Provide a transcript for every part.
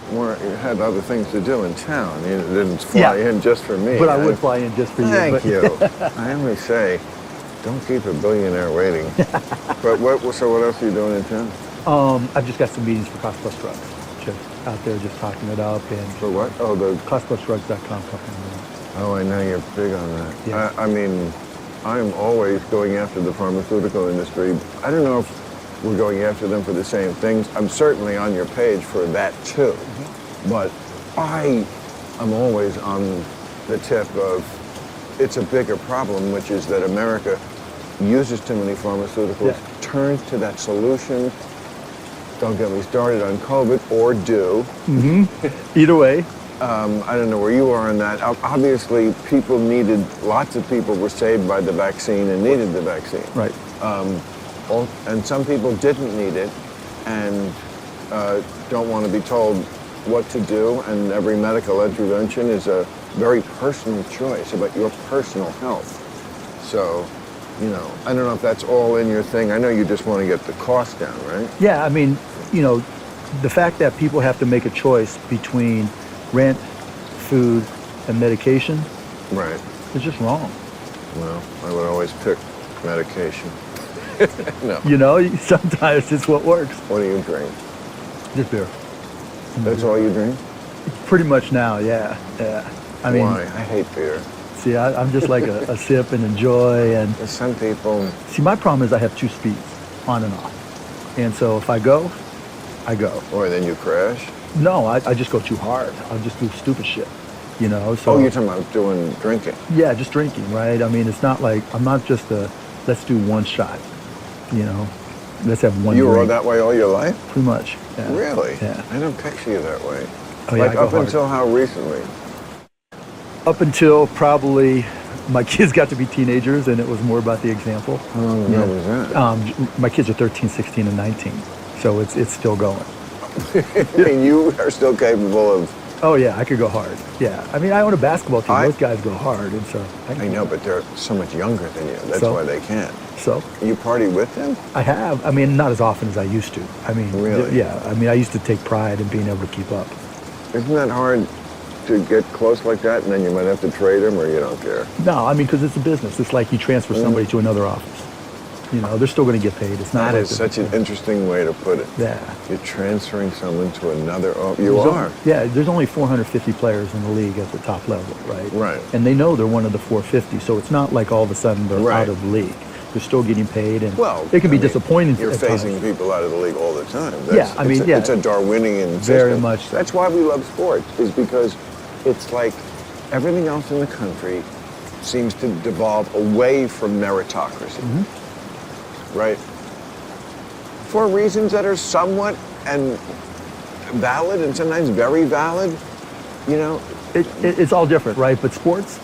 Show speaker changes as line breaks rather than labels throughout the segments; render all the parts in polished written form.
had other things to do in town. You didn't fly in just for me.
But I would fly in just for you.
Thank you. I always say, don't keep a billionaire waiting. But so what else are you doing in town?
I've just got some meetings for Cost Plus Drugs. Just out there, just talking it up. And
for what? Oh, the
costplusdrugs.com company.
Oh, I know you're big on that.
Yeah.
I mean, I'm always going after the pharmaceutical industry. I don't know if we're going after them for the same things. I'm certainly on your page for that too. Mm-hmm. But I'm always on the tip of it's a bigger problem, which is that America uses too many pharmaceuticals, turns to that solution. Don't get me started on COVID, or do.
Mm-hmm. Either way.
I don't know where you are on that. Obviously, lots of people were saved by the vaccine and needed the vaccine.
Right.
And some people didn't need it and don't want to be told what to do. And every medical intervention is a very personal choice about your personal health. So, I don't know if that's all in your thing. I know you just want to get the cost down, right?
Yeah, I mean, the fact that people have to make a choice between rent, food, and medication,
right,
is just wrong.
Well, I would always pick medication. No.
Sometimes it's what works.
What do you drink?
Just beer.
That's all you drink?
Pretty much now, yeah. I mean,
why? I hate beer.
See, I'm just like a sip and enjoy. And
some people.
See, my problem is I have two speeds, on and off. And so if I go, I go.
Or then you crash?
No, I just go too hard. I'll just do stupid shit, So.
Oh, you're talking about doing drinking?
Yeah, just drinking, right? I mean, it's not like I'm not just let's do one shot. Let's have one.
You
drink.
were that way all your life?
Pretty much. Yeah.
Really?
Yeah.
I don't picture you that way.
Oh, yeah,
up until how recently?
Up until probably my kids got to be teenagers, and it was more about the example.
How long ago was that?
My kids are 13, 16, and 19, so it's still going.
I mean, you are still capable of...
Oh, yeah, I could go hard. Yeah. I mean, I own a basketball team. Those guys go hard, and so...
I know, but they're so much younger than you. That's why they can't.
So?
You party with them?
I have. I mean, not as often as I used to. I mean...
Really?
Yeah. I mean, I used to take pride in being able to keep up.
Isn't that hard to get close like that, and then you might have to trade them, or you don't care?
No, I mean, because it's a business. It's like you transfer somebody to another office. They're still going to get paid. It's not.
That is such an interesting way to put it.
Yeah.
You're transferring someone to another. You are.
There's only 450 players in the league at the top level, right?
Right.
And they know they're one of the 450, so it's not like all of a sudden they're out of the league. They're still getting paid, and it can be disappointing.
You're phasing people out of the league all the time.
It's
a Darwinian system.
Very much.
That's why we love sports, is because it's like everything else in the country seems to devolve away from meritocracy. Mm-hmm. Right? For reasons that are somewhat and valid and sometimes very valid,
It's all different, right? But sports,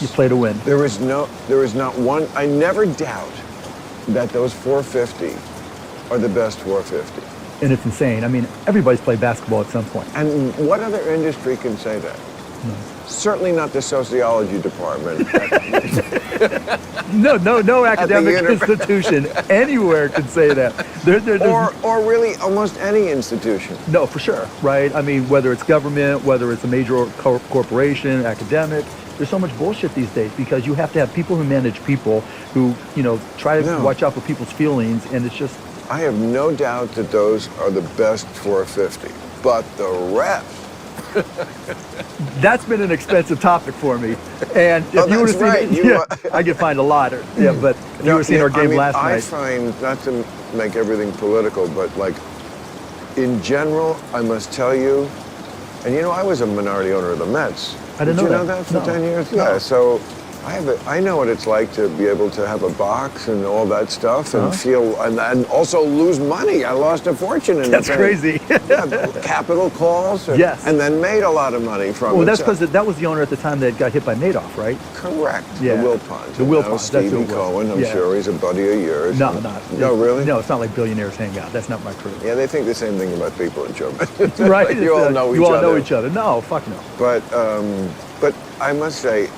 you play to win.
There is not one. I never doubt that those 450 are the best 450.
And it's insane. I mean, everybody's played basketball at some point.
And what other industry can say that?
No.
Certainly not the sociology department.
No academic institution anywhere can say that.
Or really almost any institution.
No, for sure, right? I mean, whether it's government, whether it's a major corporation, academic, there's so much bullshit these days because you have to have people who manage people who, try to watch out for people's feelings, and it's just...
I have no doubt that those are the best 450, but the rest...
That's been an expensive topic for me, and if you would have seen I could find a lot. But if you would have seen our game last night.
I find, not to make everything political, but like in general, I must tell you, and I was a minority owner of the Mets.
I didn't know that.
Did you know that for 10 years? No. Yeah, so I know what it's like to be able to have a box and all that stuff and feel, and also lose money. I lost a fortune in
That's crazy.
Capital calls.
Yes.
And then made a lot of money from it.
Well, that's because that was the owner at the time that got hit by Madoff, right?
Correct.
Yeah.
The Wilpons.
The Wilpons.
Stevie Cohen, I'm sure he's a buddy of yours.
No,
really?
No, it's not like billionaires hang out. That's not my crew.
Yeah, they think the same thing about people in show business.
Right.
You all know each other.
You all know each other. No, fuck no.
But I must say,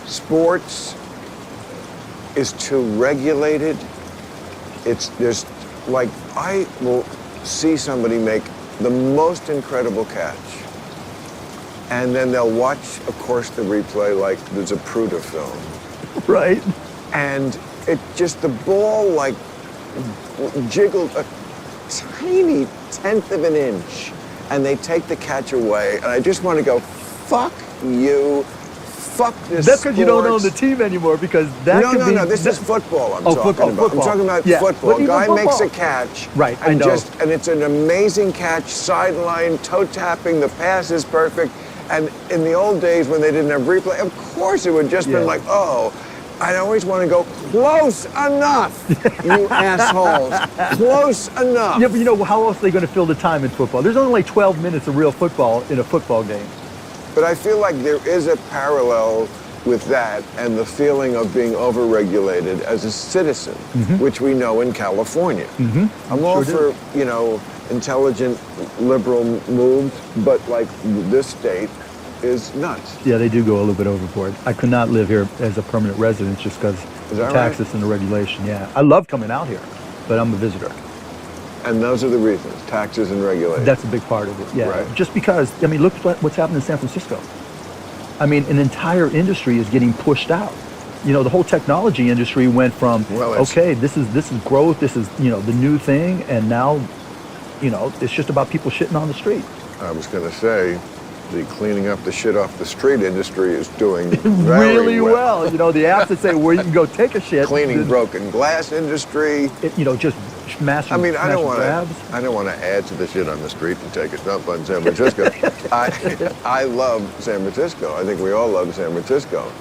sports is too regulated. I will see somebody make the most incredible catch. And then they'll watch, of course, the replay like there's a Zapruder film.
Right.
And it just, the ball like jiggled a tiny tenth of an inch. And they take the catch away. And I just want to go, fuck you. Fuck this.
That's because you don't own the team anymore, because that could be...
No, this is football I'm talking about.
Football.
I'm talking about football. A guy makes a catch.
Right, I
and
know.
And it's an amazing catch, sideline, toe tapping, the pass is perfect. And in the old days when they didn't have replay, of course it would just been like, oh, I'd always want to go, close enough, you assholes. Close enough.
Yeah, but you know, how else are they going to fill the time in football? There's only like 12 minutes of real football in a football game.
But I feel like there is a parallel with that and the feeling of being overregulated as a citizen, which we know in California. I'm all for, you know, intelligent, liberal moves, but like this state is nuts.
Yeah, they do go a little bit overboard. I could not live here as a permanent resident just because of the taxes and the regulation. Yeah, I love coming out here, but I'm a visitor.
And those are the reasons, taxes and regulation.
That's a big part of it, yeah.
Right.
Just because, I mean, look what's happened in San Francisco. I mean, an entire industry is getting pushed out. You know, the whole technology industry went from, okay, this is growth, this is, you know, the new thing, and now, you know, it's just about people shitting on the street.
I was going to say, the cleaning up the shit off the street industry is doing
really well. You know, the apps that say where you can go take a shit.
Cleaning broken glass industry.
You know, just massive.
I mean, I don't
grabs.
want to add to the shit on the street and take a dump on San Francisco. I love San Francisco. I think we all love San Francisco.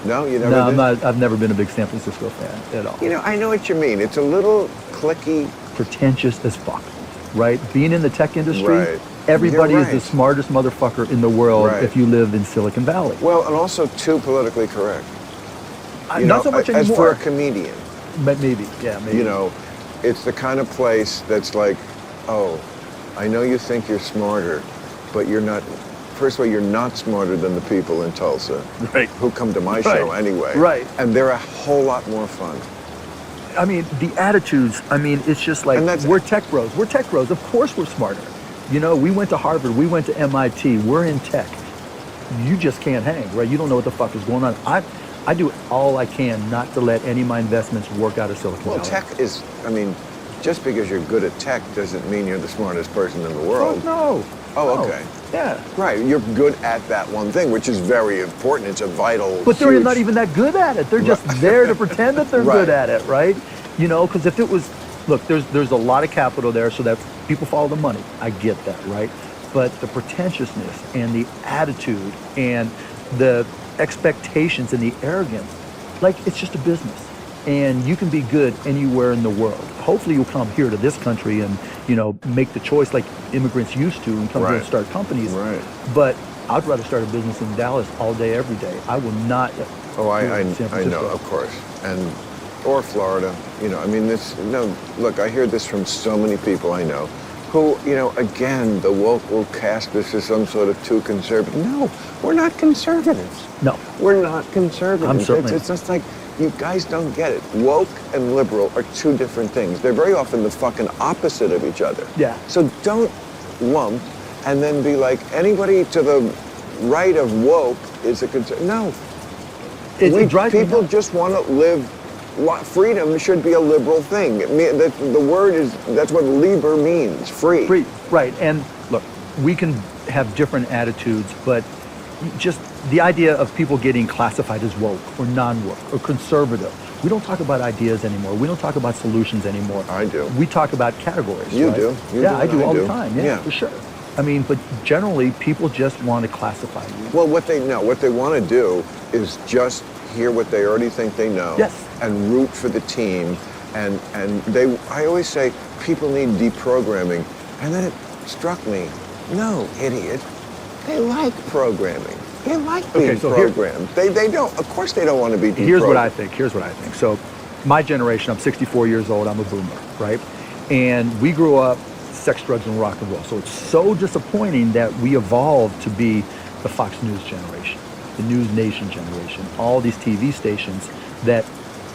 No, you never did?
No, I'm not. I've never been a big San Francisco fan at all.
You know, I know what you mean. It's a little cliquey.
Pretentious as fuck, right? Being in the tech industry,
right.
Everybody is the smartest motherfucker in the world if you live in Silicon Valley.
Well, and also too politically correct.
Not so much anymore.
As for a comedian.
But maybe, yeah, maybe.
You know, it's the kind of place that's like, oh, I know you think you're smarter, but you're not. First of all, you're not smarter than the people in Tulsa who come to my show anyway.
Right.
And they're a whole lot more fun.
I mean, the attitudes, I mean, it's just like, we're tech bros. We're tech bros. Of course we're smarter. You know, we went to Harvard, we went to MIT, we're in tech. You just can't hang, right? You don't know what the fuck is going on. I do all I can not to let any of my investments work out of Silicon Valley.
Well, tech is, I mean, just because you're good at tech doesn't mean you're the smartest person in the world.
Oh, no.
Oh, okay.
Yeah.
Right, you're good at that one thing, which is very important. It's a vital,
but they're not even that good at it. They're just there to pretend that they're good at it, right? You know, because if it was, look, there's a lot of capital there, so that people follow the money. I get that, right? But the pretentiousness and the attitude and the expectations and the arrogance, like, it's just a business. And you can be good anywhere in the world. Hopefully you'll come here to this country and, you know, make the choice like immigrants used to and come here and start companies.
Right.
But I'd rather start a business in Dallas all day, every day. I will not.
Oh, I know, of course. Or Florida, you know, I mean, look, I hear this from so many people I know who, you know, again, the woke will cast this as some sort of too conservative. No, we're not conservatives.
No.
We're not conservatives.
I'm certainly.
It's just like, you guys don't get it. Woke and liberal are two different things. They're very often the fucking opposite of each other.
Yeah.
So don't lump and then be like, anybody to the right of woke is a conservative. No. People just want to live. Freedom should be a liberal thing. The word is, that's what liber means, free.
Free, right. And look, we can have different attitudes, but just the idea of people getting classified as woke or non-woke or conservative. We don't talk about ideas anymore. We don't talk about solutions anymore.
I do.
We talk about categories.
You do.
I do all the time. Yeah, for sure. I mean, but generally, people just want to classify you.
Well, what they want to do is just hear what they already think they know.
Yes.
And root for the team. And I always say, people need deprogramming. And then it struck me, no, idiot. They like programming. They like being programmed. They don't, of course they don't want to be deprogrammed.
Here's what I think. So my generation, I'm 64 years old, I'm a boomer, right? And we grew up sex, drugs, and rock and roll. So it's so disappointing that we evolved to be the Fox News generation, the News Nation generation, all these TV stations that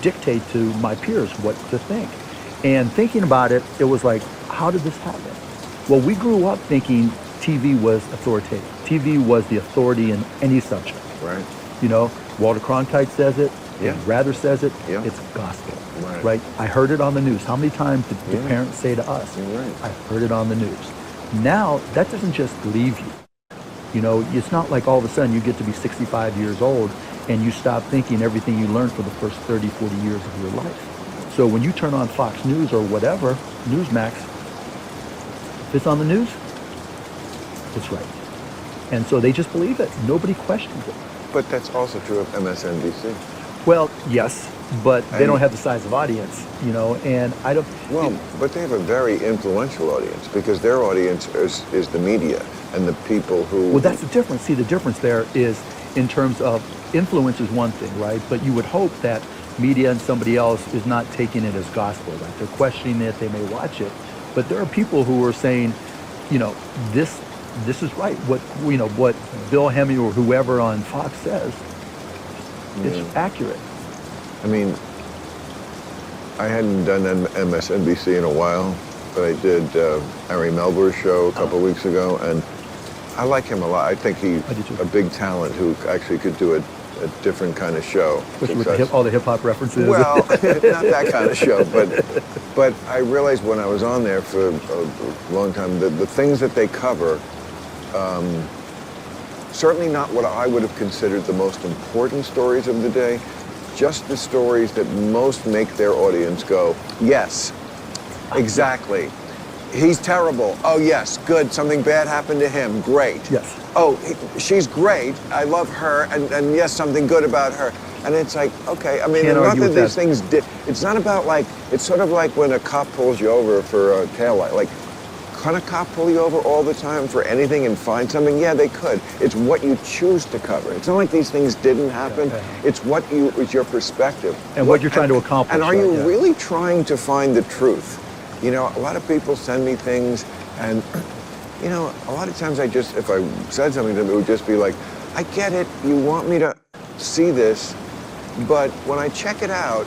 dictate to my peers what to think. And thinking about it, it was like, how did this happen? Well, we grew up thinking TV was authoritative. TV was the authority in any subject.
Right.
You know, Walter Cronkite says it.
Yeah.
Rather says it.
Yeah.
It's gospel.
Right.
I heard it on the news. How many times did the parents say to us,
Right.
I heard it on the news. Now, that doesn't just leave you. You know, it's not like all of a sudden you get to be 65 years old and you stop thinking everything you learned for the first 30, 40 years of your life. So when you turn on Fox News or whatever, Newsmax, if it's on the news, it's right. And so they just believe it. Nobody questions it.
But that's also true of MSNBC.
Well, yes, but they don't have the size of audience, you know, and I don't...
Well, but they have a very influential audience because their audience is the media and the people who...
Well, that's the difference. See, the difference there is in terms of influence is one thing, right? But you would hope that media and somebody else is not taking it as gospel, right? They're questioning it, they may watch it, but there are people who are saying, you know, this is right. What Bill Hemming or whoever on Fox says, it's accurate.
I mean, I hadn't done MSNBC in a while, but I did Ari Melber's show a couple weeks ago, and I like him a lot. I think he's a big talent who actually could do a different kind of show.
Especially with all the hip-hop references.
Well, not that kind of show, but I realized when I was on there for a long time, the things that they cover, certainly not what I would have considered the most important stories of the day, just the stories that most make their audience go, yes, exactly. He's terrible. Oh, yes, good. Something bad happened to him. Great.
Yes.
Oh, she's great. I love her. And yes, something good about her. And it's like, okay, I mean, not that these things it's not about like, it's sort of like when a cop pulls you over for a taillight. Like, can a cop pull you over all the time for anything and find something? Yeah, they could. It's what you choose to cover. It's not like these things didn't happen. It's it's your perspective.
And what you're trying to accomplish.
And are you really trying to find the truth? You know, a lot of people send me things, and, you know, a lot of times if I said something to them, it would just be like, I get it, you want me to see this, but when I check it out,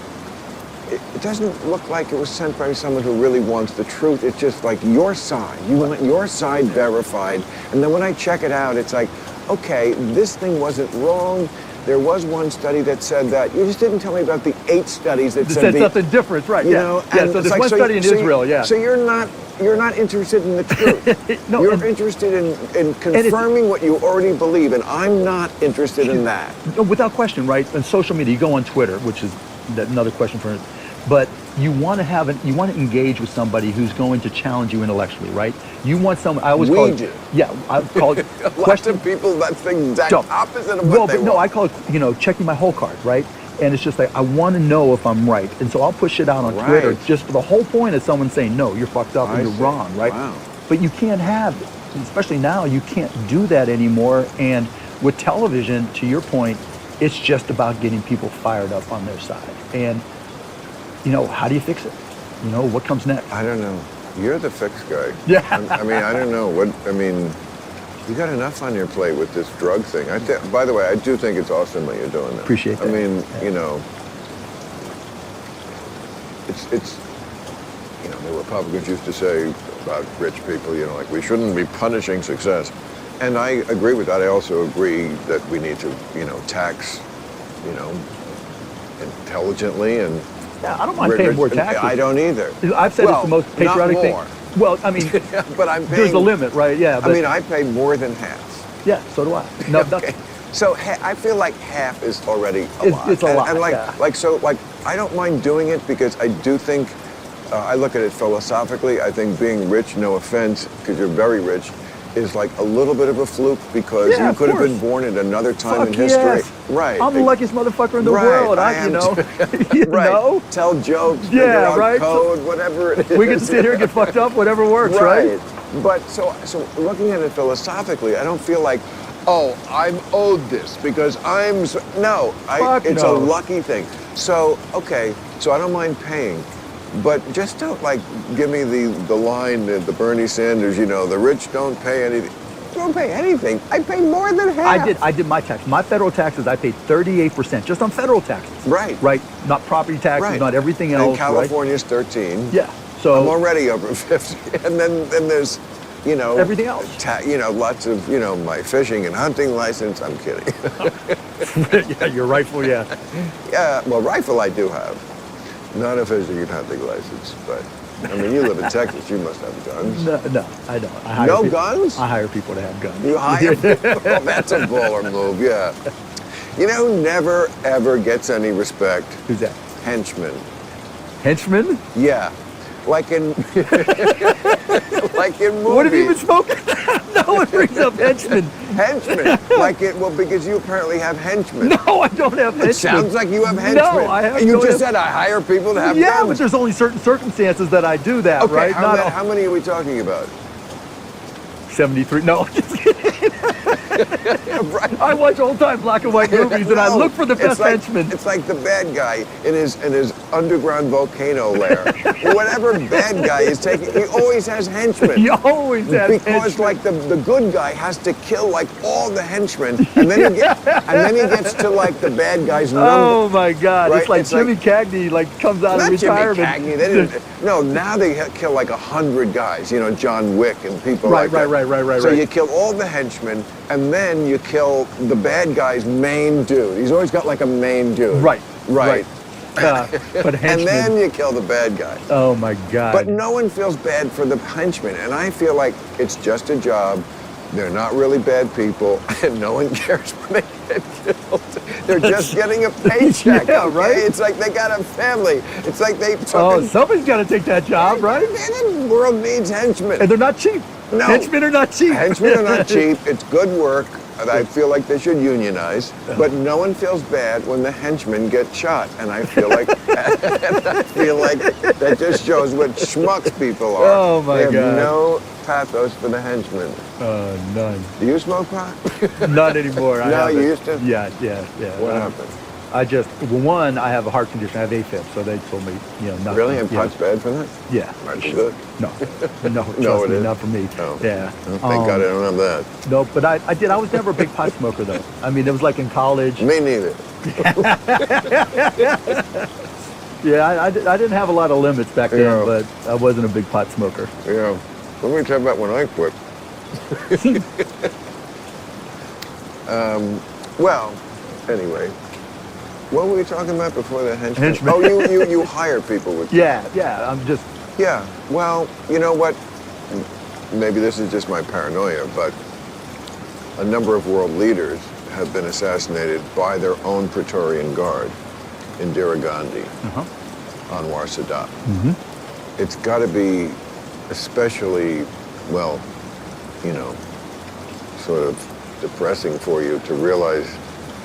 it doesn't look like it was sent by someone who really wants the truth. It's just like your side. You want your side verified, and then when I check it out, it's like, okay, this thing wasn't wrong. There was one study that said that. You just didn't tell me about the 8 studies that said
something different, right?
You know,
so there's one study in Israel,
So you're not interested in the truth.
No,
you're interested in confirming what you already believe, and I'm not interested in that.
Without question, right? And social media, you go on Twitter, which is another question for it. But you want to engage with somebody who's going to challenge you intellectually, right? You want someone. I always call it.
do.
Yeah, I call it.
Lots of people. That's the exact opposite of what they want.
No, I call it checking my whole card, right? And it's just like I want to know if I'm right, and so I'll push it out on Twitter just for the whole point of someone saying no, you're fucked up and you're wrong, right?
Wow.
But you can't have, especially now, you can't do that anymore. And with television, to your point, it's just about getting people fired up on their side. And how do you fix it? What comes next?
I don't know. You're the fix guy.
Yeah.
I mean, I don't know. You got enough on your plate with this drug thing. By the way, I do think it's awesome that you're doing that.
Appreciate that.
I mean, it's the Republicans used to say about rich people, like we shouldn't be punishing success. And I agree with that. I also agree that we need to, tax, intelligently and...
Yeah, I don't mind paying more taxes.
I don't either.
I've said it's the most patriotic thing. Well, I mean,
but I'm paying,
there's a limit, right? Yeah.
But, I pay more than half.
Yeah, so do I. No,
okay. So I feel like half is already a lot.
It's a lot.
And I don't mind doing it because I do think, I look at it philosophically. I think being rich, no offense, because you're very rich, is like a little bit of a fluke because you could have been born at another time in history.
Yes.
Right.
I'm the luckiest motherfucker in the world. You know?
Tell jokes, figure out code, whatever it is.
We get to sit here and get fucked up, whatever works, right?
But so looking at it philosophically, I don't feel like, oh, I'm owed this because it's a lucky thing. So, okay, so I don't mind paying. But just don't give me the line, the Bernie Sanders, the rich don't pay anything. Don't pay anything. I pay more than half.
I did my tax. My federal taxes, I paid 38% just on federal taxes.
Right.
Right. Not property taxes, not everything else.
And California's 13.
Yeah. So
I'm already over 50. And then there's you know,
everything else.
Lots of, my fishing and hunting license. I'm kidding.
Yeah, your rifle, yeah.
Yeah, well, rifle I do have. Not a fishing and hunting license, but, I mean, you live in Texas, you must have guns.
No, I don't. I hire
No
people,
guns?
I hire people to have guns.
You hire people? Oh, that's a baller move, yeah. You know who never, ever gets any respect?
Who's that?
Henchmen.
Henchmen?
Yeah. Like in like in movies.
What have you been smoking? No one brings up henchmen.
Henchmen. Because you apparently have henchmen.
No, I don't have henchmen.
It sounds like you have henchmen.
No, I have.
You just said I hire people to have
Yeah,
guns.
but there's only certain circumstances that I do that,
Okay,
right?
how many are we talking about?
73. No, just kidding.
Right.
I watch old-time black and white movies, and I look for the best henchmen.
It's like the bad guy in his underground volcano lair. Whatever bad guy is taking, he always has henchmen.
He always has
because
henchmen.
like the good guy has to kill like all the henchmen, and then he gets to like the bad guy's number.
Oh my God!
Right?
It's like
It's
Jimmy Cagney comes out of retirement.
Not Jimmy Cagney. They didn't. No, now they kill like 100 guys. John Wick and people
Right,
like that.
right.
So you kill all the henchmen, and then you kill the bad guy's main dude. He's always got like a main dude.
Right.
Right.
But henchmen.
And then you kill the bad guy.
Oh my God!
But no one feels bad for the henchmen, and I feel like it's just a job. They're not really bad people, and no one cares when they get killed. They're just getting a paycheck.
Yeah,
okay?
right?
It's like they got a family. It's like they
Oh, somebody's got to take that job, right?
Man, the world needs henchmen.
And they're not cheap.
No.
Henchmen are not cheap.
Henchmen are not cheap. It's good work. And I feel like they should unionize, but no one feels bad when the henchmen get shot. And I feel like that just shows what schmucks people are.
Oh my
God! They
God.
have no pathos for the henchmen.
None.
Do you smoke pot?
Not anymore.
No, you used to?
Yeah.
What happened?
I have a heart condition. I have AFib, so they told me, nothing.
Really? And
yeah.
pot's bad for that?
Yeah.
Might be good.
No, trust
No, it
me,
is.
not for me.
Oh.
Yeah.
Oh, thank God I don't have that.
No, but I did. I was never a big pot smoker, though. I mean, it was like in college.
Me neither.
Yeah, I didn't have a lot of limits back then, but I wasn't a big pot smoker.
Yeah. Let me tell you about when I quit. Well, anyway. What were we talking about before the henchmen?
Henchmen.
Oh, you hire people with
Yeah, I'm just...
Yeah, well, you know what? Maybe this is just my paranoia, but a number of world leaders have been assassinated by their own Praetorian Guard. Indira Gandhi, Anwar Sadat. It's got to be especially, well, sort of depressing for you to realize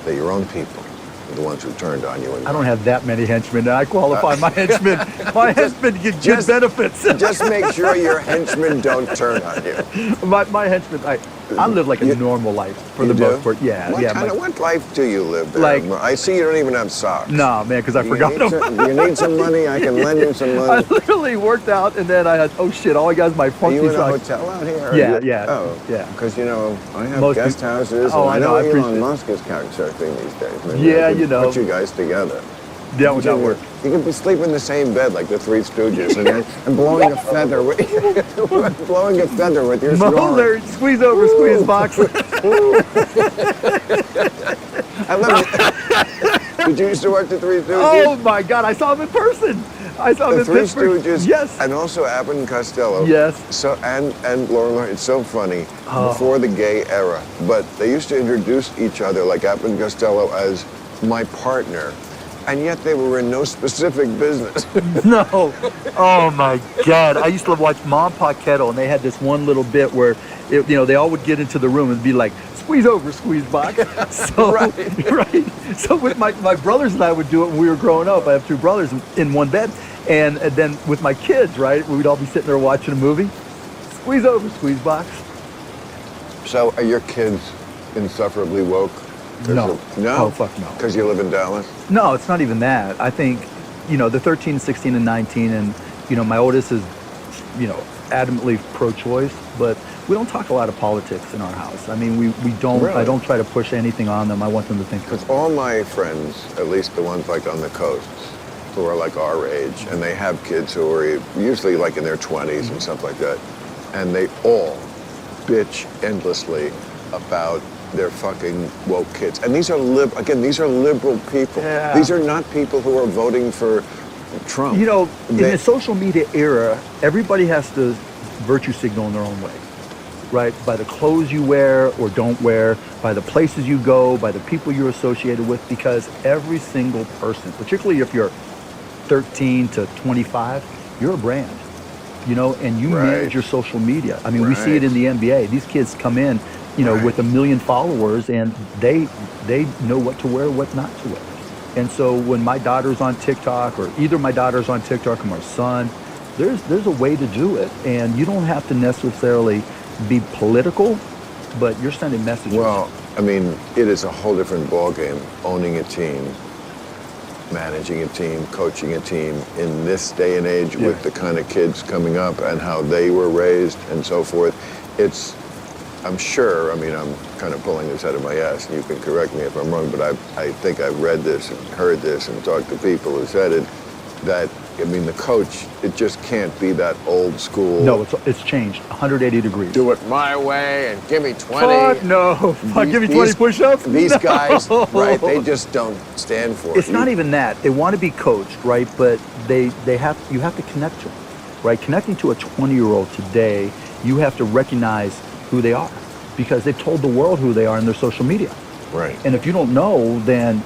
that your own people are the ones who turned on you.
I don't have that many henchmen. I qualify my henchmen. My henchmen get good benefits.
Just make sure your henchmen don't turn on you.
My henchmen, I live like a normal life for the most part. Yeah,
What life do you live there?
Like-
I see you don't even have socks.
No, man, because I forgot them.
You need some money? I can lend you some
I
money.
literally worked out, and then I had, oh shit, all I got is my
Are
funky
you in a
socks.
hotel out here?
Yeah.
Oh,
yeah.
Because, I have
Most
guest
people-
houses,
Oh,
and
I know, I
Elon
appreciate it.
Musk is couch surfing these days. Maybe
Yeah,
I could put you guys together.
That would not work.
You could sleep in the same bed like the Three Stooges and blowing a feather with blowing a feather with your snoring.
Larry, squeeze over, squeeze box.
I love it. Did you used to work the Three Stooges?
Oh my God, I saw him in person. I saw him
The
in
Three
Pittsburgh.
Stooges,
Yes.
and also Abbott and Costello.
Yes.
So and Laura, it's so funny before the gay era, but they used to introduce each other like Abbott and Costello as my partner, and yet they were in no specific business.
No. Oh my God. I used to watch Mom Pa Kettle, and they had this one little bit where, they all would get into the room and be like, squeeze over, squeeze box. So, right. So with my brothers and I would do it when we were growing up. I have two brothers in one bed. And then with my kids, right, we'd all be sitting there watching a movie. Squeeze over, squeeze box.
So are your kids insufferably woke?
No.
No?
Oh, fuck no.
Because you live in Dallas?
No, it's not even that. I think, they're 13, 16, and 19, and, my oldest is, adamantly pro-choice, but we don't talk a lot of politics in our house. I mean, we don't,
Really?
I don't try to push anything on them. I want them to think.
Because all my friends, at least the ones like on the coasts, who are like our age, and they have kids who are usually like in their 20s and stuff like that, and they all bitch endlessly about their fucking woke kids. And these are these are liberal people.
Yeah.
These are not people who are voting for Trump.
You know, in the social media era, everybody has to virtue signal in their own way, right? By the clothes you wear or don't wear, by the places you go, by the people you're associated with, because every single person, particularly if you're 13 to 25, you're a brand, you know, and you manage your social media. I mean, we see it in the NBA. These kids come in, you know, with 1 million followers, and they know what to wear, what not to wear. And so when my daughter's on TikTok, or either my daughter's on TikTok or my son, there's a way to do it, and you don't have to necessarily be political, but you're sending messages.
Well, I mean, it is a whole different ballgame, owning a team, managing a team, coaching a team in this day and age with the kind of kids coming up and how they were raised and so forth. I'm sure, I mean, I'm kind of pulling this out of my ass, and you can correct me if I'm wrong, but I think I've read this and heard this and talked to people who said it, that, I mean, the coach, it just can't be that old school.
No, it's changed 180 degrees.
Do it my way and give me 20.
Fuck no. Fuck, give me 20 push-ups?
These guys, right, they just don't stand for it.
It's not even that. They want to be coached, right? But you have to connect to them, right? Connecting to a 20-year-old today, you have to recognize who they are, because they've told the world who they are in their social media.
Right.
And if you don't know, then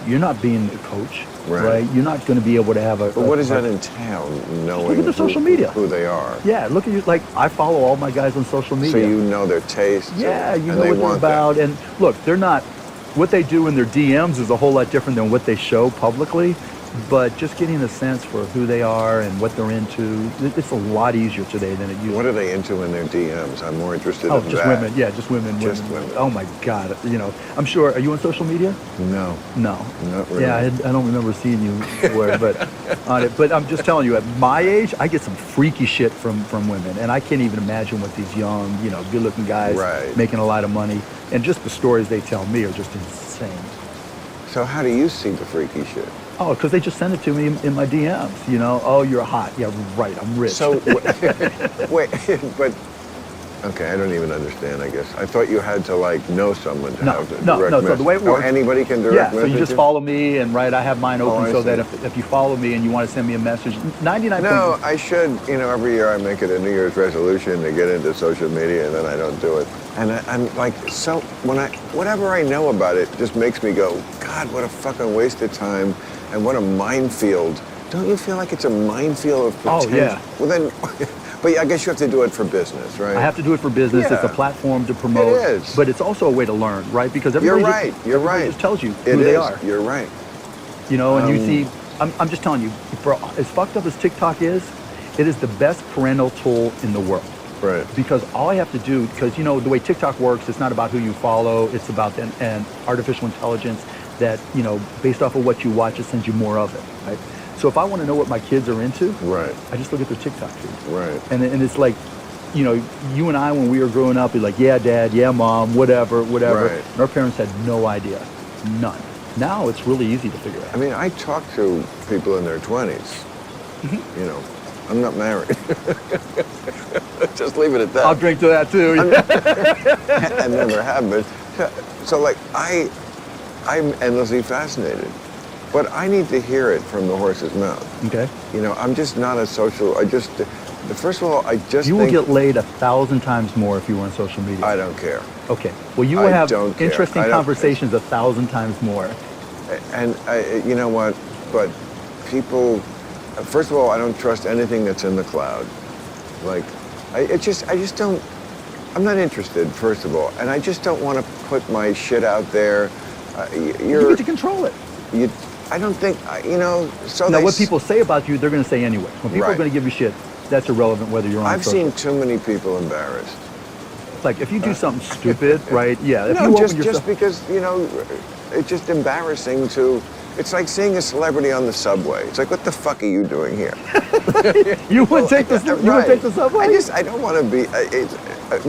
you're not being a coach, right? You're not going to be able to have a...
But what does that entail, knowing
look at the social media.
Who they are?
Yeah, look at you. Like, I follow all my guys on social media.
So you know their tastes.
Yeah, you
and
know
they
what they're about. And look, they're not... What they do in their DMs is a whole lot different than what they show publicly. But just getting a sense for who they are and what they're into, it's a lot easier today than it used to be.
What are they into in their DMs? I'm more interested in
just
that.
Women. Yeah, just women.
Just women.
Oh my God. You know, I'm sure. Are you on social media?
No.
No.
Not really.
Yeah, I don't remember seeing you but on it. But I'm just telling you, at my age, I get some freaky shit from women, and I can't even imagine what these young, you know, good-looking guys making a lot of money, and just the stories they tell me are just insane.
So how do you see the freaky shit?
Oh, because they just send it to me in my DMs, you know. Oh, you're hot. Yeah, right, I'm rich.
So, wait, but, okay, I don't even understand, I guess. I thought you had to, like, know someone to have the direct message.
So the way it works...
anybody can direct message?
So you just follow me, and I have mine open so that if you follow me and you want to send me a message, 99...
No, I should, you know, every year I make it a New Year's resolution to get into social media, and then I don't do it. And I'm like, so, whatever I know about it just makes me go, God, what a fucking waste of time. And what a minefield. Don't you feel like it's a minefield of potential?
Oh, yeah.
Well, then, but I guess you have to do it for business, right?
I have to do it for business.
Yeah.
It's a platform to promote.
It is.
But it's also a way to learn, right? Because everybody just tells you who they are.
You're right.
You know, and you see, I'm just telling you, for as fucked up as TikTok is, it is the best parental tool in the world.
Right.
Because all I have to do, because, you know, the way TikTok works, it's not about who you follow. It's about an artificial intelligence that, you know, based off of what you watch, it sends you more of it, right? So if I want to know what my kids are into, I just look at their TikTok feed.
Right.
And it's like, you know, you and I, when we were growing up, we're like, yeah, Dad, yeah, Mom, whatever.
Right.
And our parents had no idea, none. Now it's really easy to figure out.
I mean, I talk to people in their 20s. You know, I'm not married. Just leave it at that.
I'll drink to that too.
I never have been. So like, I'm endlessly fascinated, but I need to hear it from the horse's mouth.
Okay.
You know, I'm just not a social, first of all,
You will get laid 1,000 times more if you were on social media.
I don't care.
Okay. Well, you will have interesting conversations 1,000 times more.
And you know what, but people, first of all, I don't trust anything that's in the cloud. Like, I just don't, I'm not interested, first of all, and I just don't want to put my shit out there.
You get to control it.
I don't think, you know, so
now what people say about you, they're going to say anyway. When people are going to give you shit, that's irrelevant whether you're on
I've seen too many people embarrassed.
Like, if you do something stupid, right, yeah. If
No,
you
just because, you know, it's just embarrassing to, it's like seeing a celebrity on the subway. It's like, what the fuck are you doing here?
You would take the subway?
I don't want to be,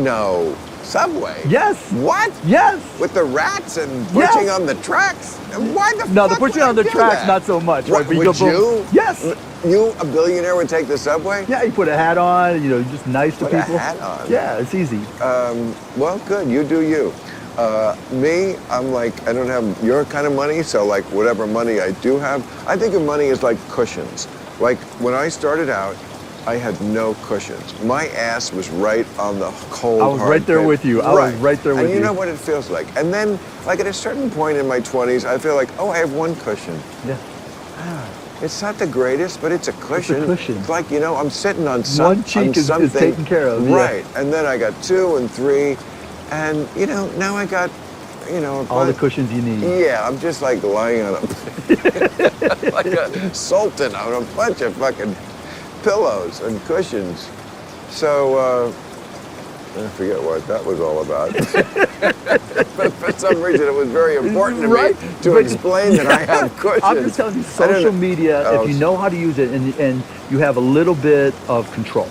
no. subway?
Yes.
What?
Yes.
With the rats and
Yes.
pushing on the tracks? And why the
No,
fuck
the pushing
would
on the
I do
tracks,
that?
not so much.
What,
Right?
would
go boom.
you?
Yes.
You, a billionaire, would take the subway?
Yeah, you put a hat on, you know, just nice to
Put a
people.
hat on?
Yeah, it's easy.
Well, good. You do you. Me, I'm like, I don't have your kind of money, so like whatever money I do have, I think of money as like cushions. Like when I started out, I had no cushions. My ass was right on the cold,
I was
hard
right there
pavement.
with you. I was right there with
And you
you.
know what it feels like. And then, like at a certain point in my 20s, I feel like, oh, I have one cushion.
Yeah.
It's not the greatest, but it's a cushion.
cushion.
It's like, you know, I'm sitting on
One cheek is
something.
taken care of. Yeah.
Right. And then I got 2 and 3. And, you know, now I got, you know,
All the cushions you need.
yeah, I'm just like lying on a, like a sultan on a bunch of fucking pillows and cushions. So, I forget what that was all about. But for some reason, it was very important to
Right.
me to
But-
explain that I have cushions.
I'm just telling you,
I don't
social
know.
media,
Oh,
if you know how to use it and you have a little bit of control,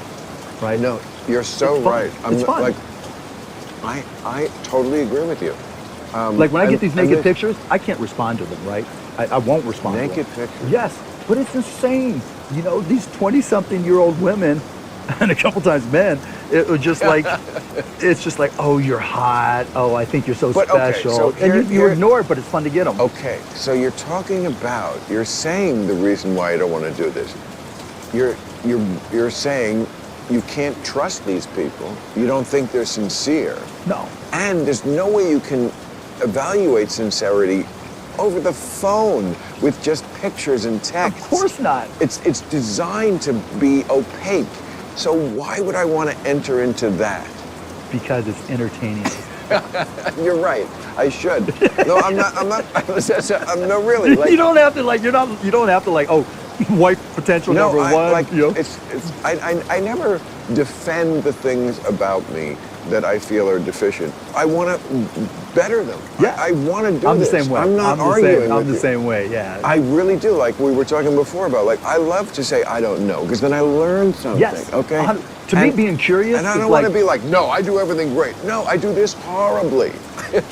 right?
No, you're so
It's fun.
right.
It's fun.
Like, I totally agree with you.
Like when I get
and-
these
and
naked
this-
pictures, I can't respond to them, right? I won't respond to
Naked
them.
pictures?
Yes, but it's insane. You know, these 20-something-year-old women, and a couple times men, it was just like, it's just like, oh, you're hot. Oh, I think you're so
But, okay,
special.
so
and you
here-
ignore it, but it's fun to get them.
Okay, so you're talking about, you're saying the reason why I don't want to do this. You're saying you can't trust these people. You don't think they're sincere.
No.
And there's no way you can evaluate sincerity over the phone with just pictures and text.
Of course not.
It's designed to be opaque. So why would I want to enter into that?
Because it's entertaining.
You're right. I should. No, I'm not. No, really. Like,
You don't have to like. You don't have to like. Oh, wife potential
no,
number
I,
one.
like,
you know?
I never defend the things about me that I feel are deficient. I want to better them.
Yeah.
I want to do
I'm the
this.
same way.
I'm not
the
arguing
same. I'm
with
the
you.
same way. Yeah.
I really do. Like we were talking before about, like, I love to say I don't know because then I learn something.
Yes.
Okay.
To me, being curious.
And I
is
don't
like,
want to be like, no, I do everything great. No, I do this horribly,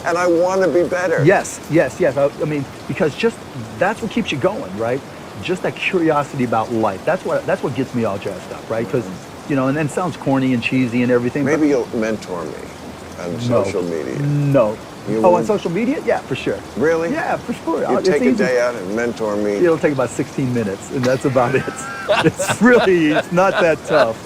and I want to be better.
Yes. I mean, because just that's what keeps you going, right? Just that curiosity about life. That's what gets me all jazzed up, right? Because you know, and then it sounds corny and cheesy and everything. but
Maybe you'll mentor me on social media.
No.
You
On
won't?
social media? Yeah, for sure.
Really?
Yeah, for sure.
You
It's
take a
easy.
day out and mentor me.
It'll take about 16 minutes, and that's about it. It's not that tough,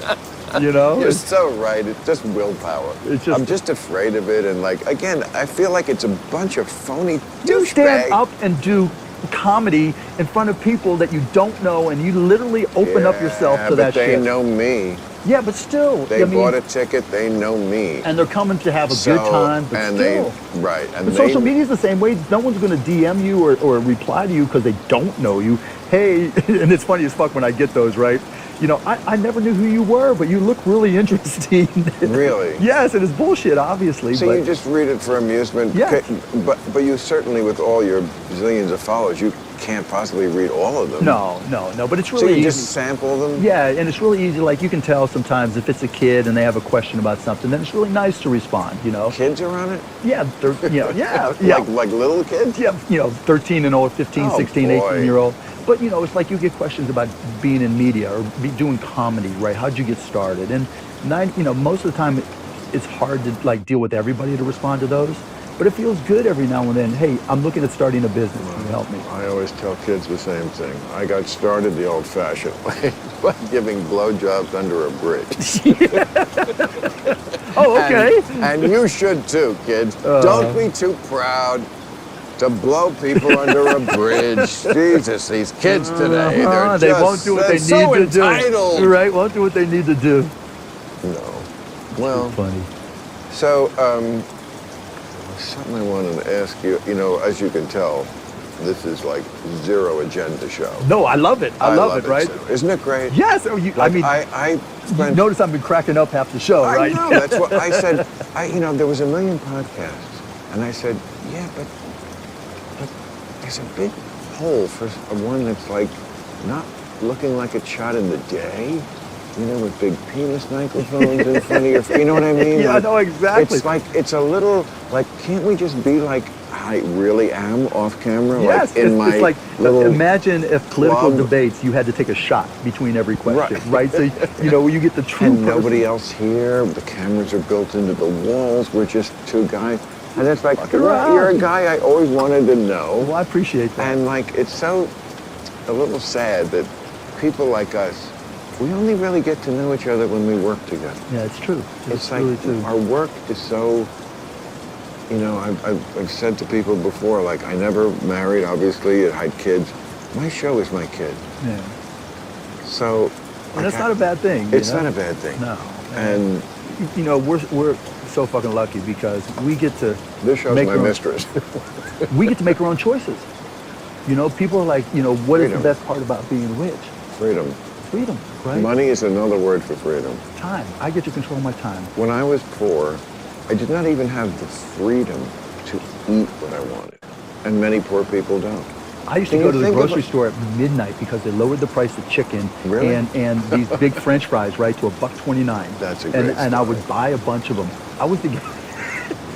you know?
You're so right. It's just willpower.
It's just-
I'm just afraid of it, and like again, I feel like it's a bunch of phony
You stand
douchebags.
up and do comedy in front of people that you don't know, and you literally open up yourself to that
but they
shit.
know me.
Yeah, but still,
They
I mean,
bought a ticket. They know me.
and they're coming to have a good time, but
and
still.
right. And
But
they,
social media is the same way. No one's going to DM you or reply to you because they don't know you. Hey, and it's funny as fuck when I get those, right? You know, I never knew who you were, but you look really interesting.
Really?
Yes, it is bullshit, obviously.
So
but
you just read it for amusement.
Yeah.
Okay, but you certainly, with all your zillions of followers, you can't possibly read all of them.
no, but it's
So
really
you
easy.
just sample them.
Yeah, and it's really easy. Like you can tell sometimes if it's a kid and they have a question about something, then it's really nice to respond. You know?
Kids are on it.
Yeah, yeah.
Like little kids.
Yeah, 13 and old, 15,
Oh,
16,
boy.
18-year-old. But, it's like you get questions about being in media or doing comedy, right? How'd you get started? And, most of the time it's hard to, like, deal with everybody to respond to those. But it feels good every now and then. Hey, I'm looking at starting a business. Can you help me?
I always tell kids the same thing. I got started the old-fashioned way by giving blowjobs under a bridge.
Oh, okay.
And you should too, kids. Don't be too proud to blow people under a bridge. Jesus, these kids today,
They won't do what they
so
need to
entitled.
do. Right, won't do what they need to do.
No. Well,
Funny.
so something I wanted to ask you. As you can tell, this is like zero agenda show.
No, I love it. I love it, right?
too. Isn't it great?
Yes.
Like, I
you
spent
notice I've been cracking up half the show,
I
right?
know, that's what I said. There was a million podcasts, and I said, yeah, but there's a big hole for one that's like not looking like it's shot in the day. with big penis microphones in front of your, you know what I mean?
Yeah, I know exactly.
It's like, it's a little, like, can't we just be like I really am off camera?
Yes,
like in my
it's like,
little
imagine if political
club.
debates, you had to take a shot between every question, right? So, you get the true
And nobody
person.
else here. The cameras are built into the walls. We're just two guys. And it's like,
Fucking around.
you're a guy I always wanted to know.
Well, I appreciate that.
And like, it's so a little sad that people like us, we only really get to know each other when we work together.
Yeah, it's true.
It's
really
like
true.
our work is so, I've said to people before, like, I never married, obviously, I had kids. My show is my kid.
Yeah.
So.
And that's not a bad thing.
It's not a bad thing.
No.
And
we're so fucking lucky because we get to
this show's
make
my
our own-
mistress.
we get to make our own choices. People are like, what is the
Freedom.
best part about being rich?
Freedom.
Freedom, right?
Money is another word for freedom.
Time. I get to control my time.
When I was poor, I did not even have the freedom to eat what I wanted. And many poor people don't.
I used to
Can
go
you
to the
think of
grocery store at midnight because they lowered the price of chicken
Really?
and these big French fries, right, to $1.29.
That's a
and
great
and I
story.
would buy a bunch of them. I was the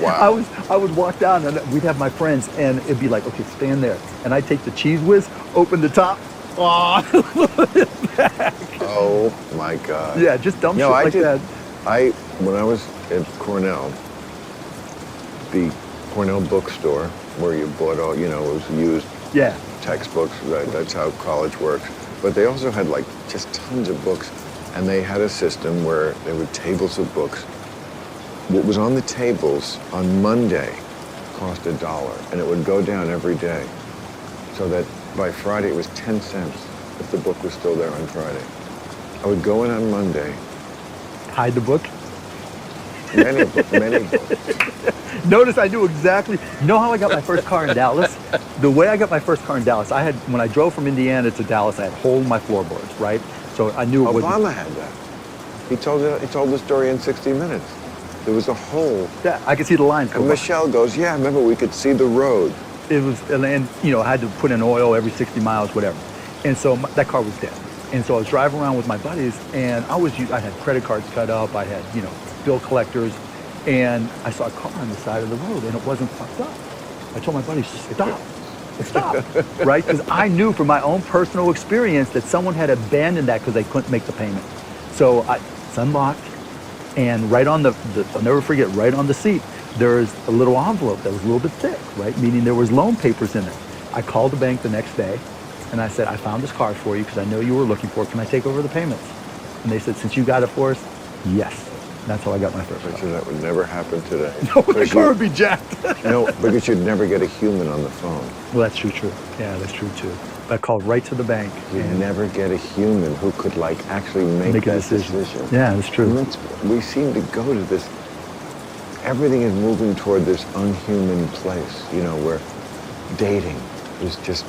Wow.
I would walk down and we'd have my friends and it'd be like, okay, stand there. And I'd take the Cheese Whiz, open the top. Oh,
Oh my God.
yeah, just dumb
No,
shit
I
like
did.
that.
When I was at Cornell, the Cornell bookstore where you bought all, it was used
Yeah.
textbooks. That's how college works. But they also had like just tons of books, and they had a system where there were tables of books. What was on the tables on Monday cost $1, and it would go down every day, so that by Friday it was 10 cents if the book was still there on Friday. I would go in on Monday,
Hide the book.
many books.
Notice I knew exactly. You know how I got my first car in Dallas? The way I got my first car in Dallas, when I drove from Indiana to Dallas, I had hole in my floorboards, right? So I knew it wasn't.
Obama had that. He told the story in 60 Minutes. There was a hole.
Yeah, I could see the lines. go
And
by.
Michelle goes, yeah, remember we could see the road.
It was, and I had to put in oil every 60 miles, whatever. And so that car was dead. And so I was driving around with my buddies, and I had credit cards cut up, I had, bill collectors, and I saw a car on the side of the road, and it wasn't fucked up. I told my buddies, stop, right? Because I knew from my own personal experience that someone had abandoned that because they couldn't make the payment. So it's unlocked, and right on I'll never forget, right on the seat, there's a little envelope that was a little bit thick, right? Meaning there was loan papers in it. I called the bank the next day, and I said, I found this car for you because I know you were looking for it. Can I take over the payments? And they said, since you got it for us, yes. That's how I got my first
Bet
car.
you that would never happen today.
No, the
Because
car would be jacked.
No, because you'd never get a human on the phone.
Well, that's true. Yeah, that's true too. I called right to the bank.
You'd
and
never get a human who could actually make
make a
that
decision.
decision.
Yeah, that's true.
And we seem to go to this, everything is moving toward this unhuman place, where dating is just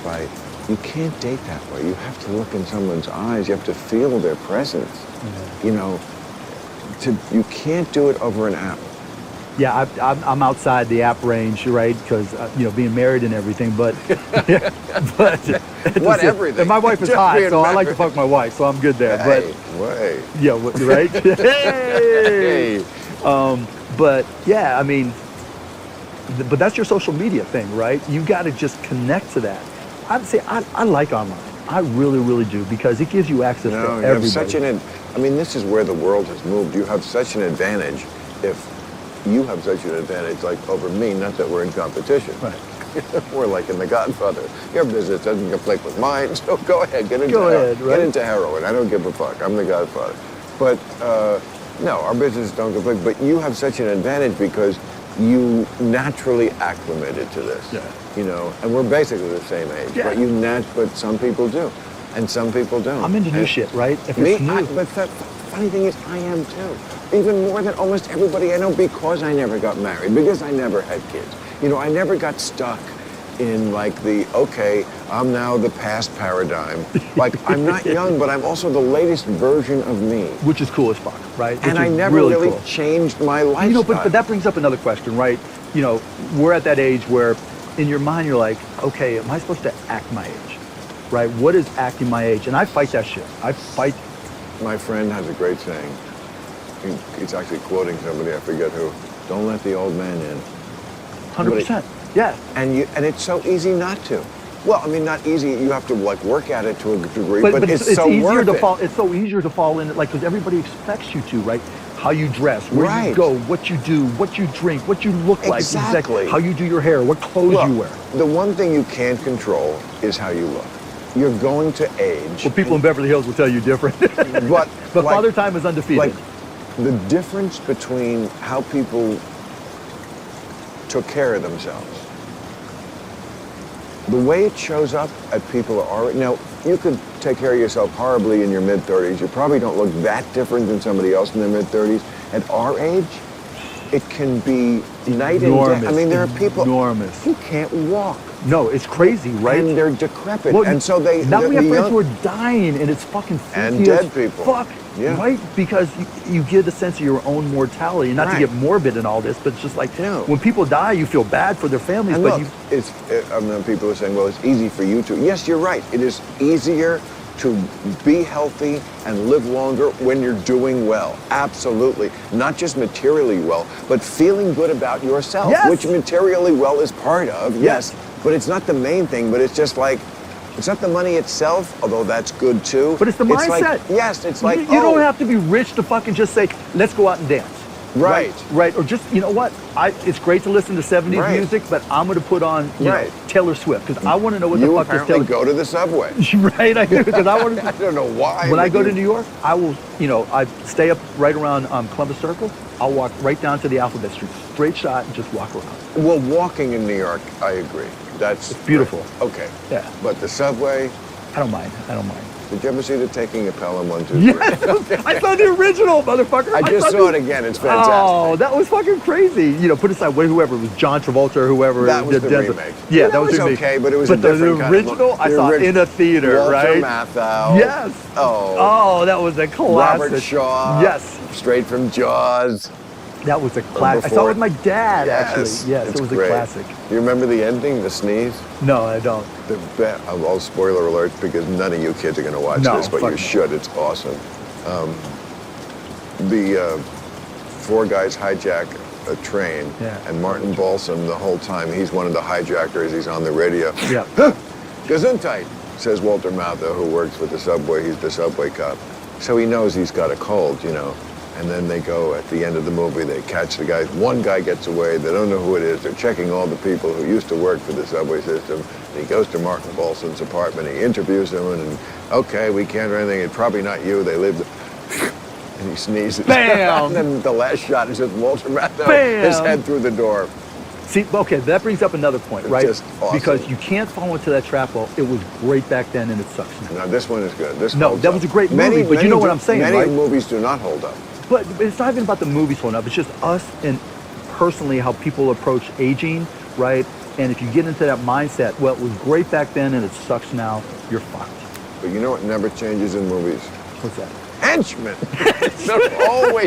you can't date that way. You have to look in someone's eyes. You have to feel their presence.
Yeah.
You can't do it over an app.
Yeah, I'm outside the app range, right? Because being married and everything, but
What everything?
And my wife is
Just
hot,
being
so I like to
married.
fuck my wife, so I'm good there.
Hey, wait.
But yeah, right? Hey. But yeah, I mean, but that's your social media thing, right? You got to just connect to that. I'd say I like online. I really, really do, because it gives you access to
No, you
everybody.
have such this is where the world has moved. You have such an advantage if you have such an advantage over me, not that we're in competition.
Right.
We're like in The Godfather. Your business doesn't conflict with mine, so go ahead, get into
right?
Get into heroin. I don't give a fuck. I'm The Godfather. But no, our businesses don't conflict, but you have such an advantage because you naturally acclimated to this.
Yeah.
And we're basically the same age.
Yeah.
But some people do, and some people don't.
I'm into new
And
shit, right? If
Me,
it's new.
but the funny thing is, I am too. Even more than almost everybody I know, because I never got married, because I never had kids. I never got stuck in I'm now the past paradigm. I'm not young, but I'm also the latest version of me.
Which is cool as fuck, right?
And
Which
I
is
never really
cool.
changed my lifestyle.
But that brings up another question, right? We're at that age where in your mind you're like, okay, am I supposed to act my age? Right? What is acting my age? And I fight that shit. I fight
my friend has a great saying. He's actually quoting somebody, I forget who. Don't let the old man in.
100%. Yeah.
And it's so easy not to. Well, I mean, not easy. You have to like work at it to a degree, but it's so
easier
worth
to
it.
fall. It's so easier to fall in it, like, because everybody expects you to, right? How you dress, where you go, what you do, what you drink, what you look like,
Exactly.
how you do your hair, what clothes you wear.
The one thing you can't control is how you look. You're going to age.
Well, people in Beverly Hills will tell you different.
But like,
Father Time is undefeated.
Like the difference between how people took care of themselves. The way it shows up at people are now, you could take care of yourself horribly in your mid-30s. You probably don't look that different than somebody else in their mid-30s. At our age, it can be night and day. I mean, there are people who can't walk.
No, it's crazy, right?
And they're decrepit.
Well,
and so they...
Now we have friends who are dying, and it's fucking
and dead people.
Fuck,
yeah.
Right? Because you get a sense of your own mortality, and not to get morbid in all this, but it's just like when people die, you feel bad for their families.
And
but
look, I mean, people are saying, well, it's easy for you to. Yes, you're right. It is easier to be healthy and live longer when you're doing well. Absolutely. Not just materially well, but feeling good about yourself, which materially well is part of, yes. But it's not the main thing, but it's just like, it's not the money itself, although that's good too.
But it's the mindset.
Like, yes, it's like,
you don't have to be rich to fucking just say, let's go out and dance.
Right.
Or just, you know what? It's great to listen to 70s music, but I'm going to put on you know, Taylor Swift, because I want to know what the fuck this Taylor...
You apparently go to the subway.
Right, I do, because I want to...
I don't know why.
When I go to New York, I will, you know, I stay up right around Columbus Circle. I'll walk right down to the Alphabet Street, straight shot, and just walk around.
Well, walking in New York, I agree. It's
beautiful.
Okay.
Yeah.
But the subway...
I don't mind.
Did you ever see the Taking a Pelham 1, 2, 3?
Yes! Okay. I saw the original, motherfucker!
I just saw it again. It's fantastic.
Oh, that was fucking crazy. You know, put aside whoever it was, John Travolta or whoever.
That was the remake.
Yeah, that was
okay, but it was a different
kind of look. The original, I saw in a theater, right?
Walter Matthau.
Yes.
Oh,
that was a classic.
Robert Shaw.
Yes.
Straight from Jaws.
That was a classic. I saw it with my dad, actually. Yes, it was
great.
A classic.
You remember the ending, the sneeze?
No, I don't.
I'll spoiler alert because none of you kids are going to watch this, but you should. It's awesome. The four guys hijack a train, and Martin Balsam, the whole time, he's one of the hijackers. He's on the radio.
Yeah.
Gesundheit, says Walter Matthau, who works with the subway. He's the subway cop. So he knows he's got a cold, you know. And then they go, at the end of the movie, they catch the guy. One guy gets away. They don't know who it is. They're checking all the people who used to work for the subway system. And he goes to Martin Balsam's apartment. He interviews him, and okay, we can't do anything. It's probably not you. They live... And he sneezes.
Bam!
And then the last shot is just Walter Matthau, his head through the door.
See, okay, that brings up another point, right?
Just awesome.
Because you can't fall into that trap. Well, it was great back then, and it sucks now.
No, this one is good. This
that was a great movie, but you know what I'm saying, right?
Many movies do not hold up.
But it's not even about the movies holding up. It's just us and personally how people approach aging, right? And if you get into that mindset, well, it was great back then and it sucks now, you're fucked.
But you know what never changes in movies?
What's that?
Henchmen! They're always...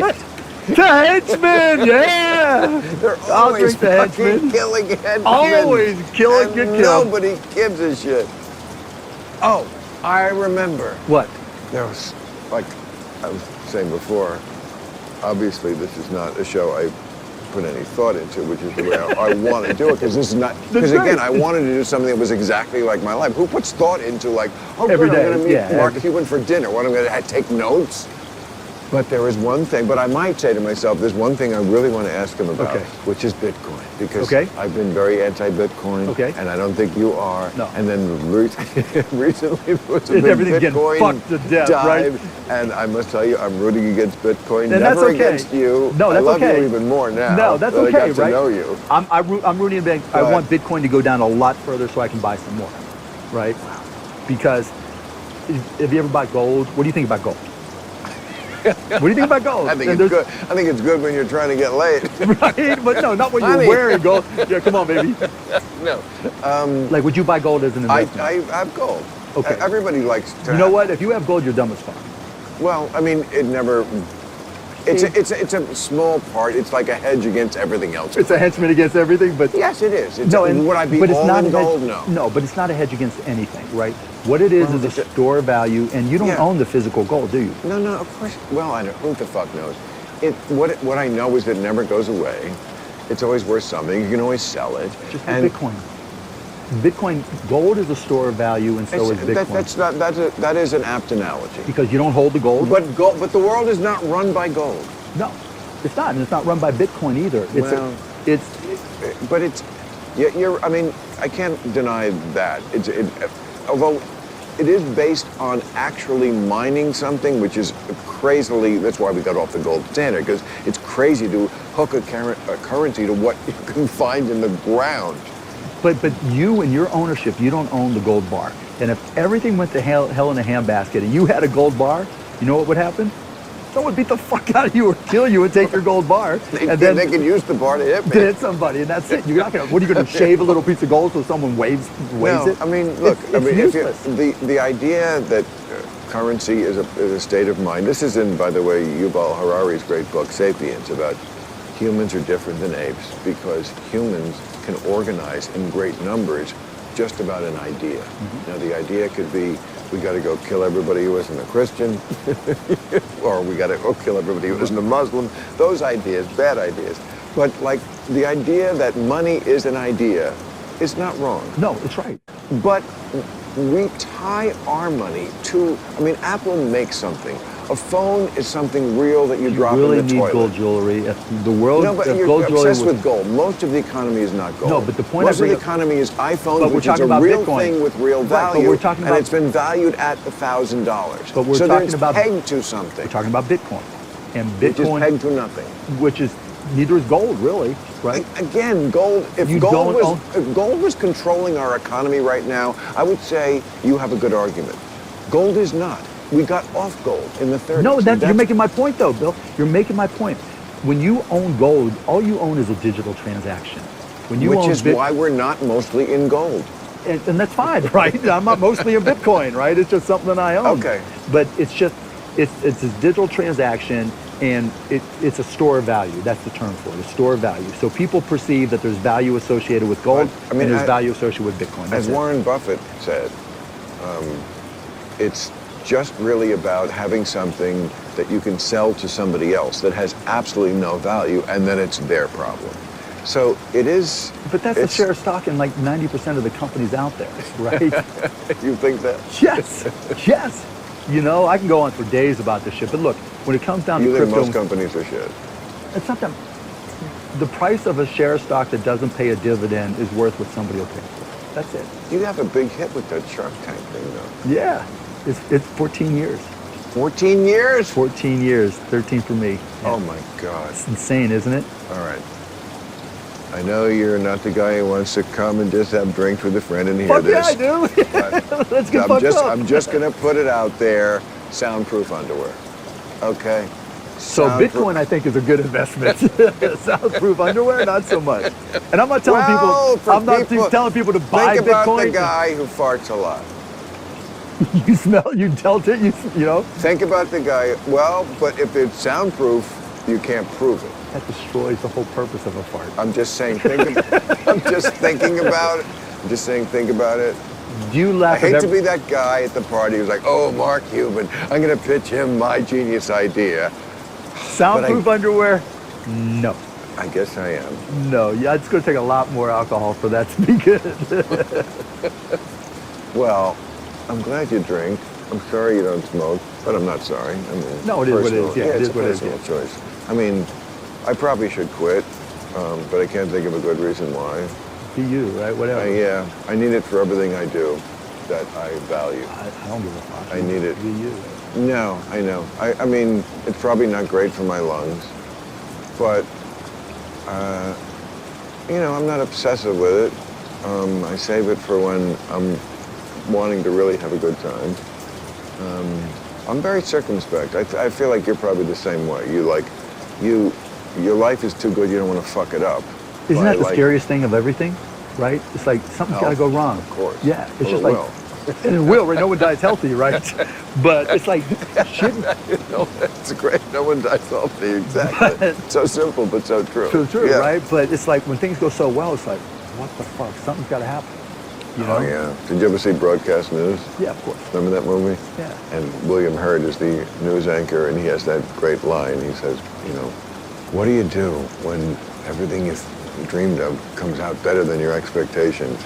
The Henchmen, yeah!
They're always fucking killing henchmen.
Always killing, get killed.
Nobody gives a shit. Oh, I remember.
What?
There was, like I was saying before, obviously this is not a show I put any thought into, which is the way I want to do it, because this is not, because again, I wanted to do something that was exactly like my life. Who puts thought into like, oh, good, I'm going to meet Mark Cuban for dinner. What, I'm going to take notes? But there is one thing, but I might say to myself, there's one thing I really want to ask him about, which is Bitcoin. Because I've been very anti-Bitcoin, and I don't think you are.
No.
And then recently there was a big
everything's
Bitcoin
getting fucked to death,
dive,
right?
And I must tell you, I'm rooting against Bitcoin,
and
never against you.
No, that's
I love you even more now.
No, that's
that
okay,
I got to
right?
know you.
I'm rooting against. I want Bitcoin to go down a lot further so I can buy some more, right? Because have you ever bought gold? What do you think about gold? What do you think about gold?
I think it's good. I think it's good when you're trying to get laid.
Right, but no, not when you're wearing gold. Yeah, come on, baby.
No.
Like, would you buy gold as an investment?
I have gold.
Okay.
Everybody likes to.
You know what? If you have gold, you're dumb as fuck.
Well, I mean, it never. It's a small part. It's like a hedge against everything else.
It's a henchman against everything, but
yes, it is.
No,
would I be all in gold? No.
No, but it's not a hedge against anything, right? What it is
Well,
a store value, and you don't
Yeah.
own the physical gold, do you?
No, of course. Well, I don't. Who the fuck knows? What I know is it never goes away. It's always worth something. You can always sell it.
Just like Bitcoin. Bitcoin, gold is a store of value, and so is Bitcoin.
That is an apt analogy.
Because you don't hold the gold.
But the world is not run by gold.
No, it's not, and it's not run by Bitcoin either.
I mean, I can't deny that. Although it is based on actually mining something, which is crazily, that's why we got off the gold standard, because it's crazy to hook a currency to what you can find in the ground.
But you and your ownership, you don't own the gold bar. And if everything went to hell in a handbasket and you had a gold bar, you know what would happen? Someone would beat the fuck out of you or kill you and take your gold bar.
Then they can use the bar to hit me.
To hit somebody, and that's it. You're not gonna. What are you gonna shave a little piece of gold so someone waves it?
I mean, look.
It's useless.
The idea that currency is a state of mind. This is in, by the way, Yuval Harari's great book *Sapiens*, about humans are different than apes because humans can organize in great numbers just about an idea. Now, the idea could be, we got to go kill everybody who isn't a Christian, or we got to go kill everybody who isn't a Muslim. Those ideas, bad ideas. But like the idea that money is an idea is not wrong.
No, it's right.
But we tie our money to, I mean, Apple makes something. A phone is something real that you drop
really
in the toilet.
need gold jewelry. If the world,
No, but
if
you're
gold jewelry
obsessed with gold. Most of the economy is not gold.
No, but the point
Most
I
of the
bring up-
economy is
But
iPhones,
we're
which is
talking
a
about
real
Bitcoin.
thing with real
Right, but
value,
we're talking
and
about-
it's been valued at $1,000.
But we're
so
talking
it's
about-
pegged to something,
We're talking about Bitcoin, and
which is
Bitcoin,
pegged to nothing.
which is neither is gold, really, right?
Again, gold. If
You
gold
don't
if gold was controlling our economy right now, I would say you have a good argument. Gold is not. We got off gold in the 30s.
No, you're making my point, though, Bill. You're making my point. When you own gold, all you own is a digital transaction. When you
Which
own
is why we're not mostly in gold.
and that's fine, right? I'm not mostly in Bitcoin, right? It's just something I own.
Okay.
But it's a digital transaction, and it's a store of value. That's the term for it, a store of value. So people perceive that there's value associated with gold, and there's value associated with Bitcoin. That's
As
it.
Warren Buffett said, it's just really about having something that you can sell to somebody else that has absolutely no value, and then it's their problem. So it is.
But that's a share of stock in like 90% of the companies out there, right?
You think that?
Yes, yes. You know, I can go on for days about this shit, but look, when it comes down
You
to
think
crypto,
most companies are shit?
it's not that. The price of a share of stock that doesn't pay a dividend is worth what somebody will pay for. That's it.
You have a big hit with that Shark Tank thing, though.
Yeah, it's 14 years.
14 years?
14 years, 13 for me. Yeah.
Oh my God.
It's insane, isn't it?
All right. I know you're not the guy who wants to come and just have drinks with a friend and hear
Fuck
this.
yeah, I do.
But
Let's get fucked up.
I'm just gonna put it out there. Soundproof underwear. Okay.
So Bitcoin, I think, is a good investment. Soundproof underwear, not so much. And I'm not telling telling people to buy
think about
Bitcoin.
the guy who farts a lot.
You smell, you tell it, you know.
Think about the guy. Well, but if it's soundproof, you can't prove it.
That destroys the whole purpose of a fart.
I'm just saying. I'm just thinking about it. I'm just saying. Think about it.
Do you laugh
I hate
at
to be that guy at the party who's like, "Oh, Mark Cuban, I'm going to pitch him my genius idea."
Soundproof underwear? No.
I guess I am.
No, yeah, it's going to take a lot more alcohol for that to be good.
Well, I'm glad you drink. I'm sorry you don't smoke, but I'm not sorry. I mean,
No, it is what it is. Yeah, it
it's
is
a
what it is,
personal
yeah.
choice. I mean, I probably should quit, but I can't think of a good reason why.
Be you, right? Whatever.
Yeah, I need it for everything I do that I value.
I don't give a fuck.
I need it.
Be you.
No, I know. I mean, it's probably not great for my lungs, but, I'm not obsessive with it. I save it for when I'm wanting to really have a good time. I'm very circumspect. I feel like you're probably the same way. Your life is too good, you don't want to fuck it up.
Isn't that the scariest thing of everything, right? It's like something's got to go wrong.
Of course.
Yeah, it's
Well,
just
it
like,
will.
and it will, right? No one dies healthy, right? But it's like, shit.
It's great. No one dies healthy, exactly. So simple, but so true.
So true,
Yeah.
right? But it's like when things go so well, it's like, what the fuck? Something's got to happen. You know?
Oh, yeah. Did you ever see Broadcast News?
Yeah, of course.
Remember that movie?
Yeah.
And William Hurt is the news anchor, and he has that great line. He says, you know, what do you do when everything you dreamed of comes out better than your expectations?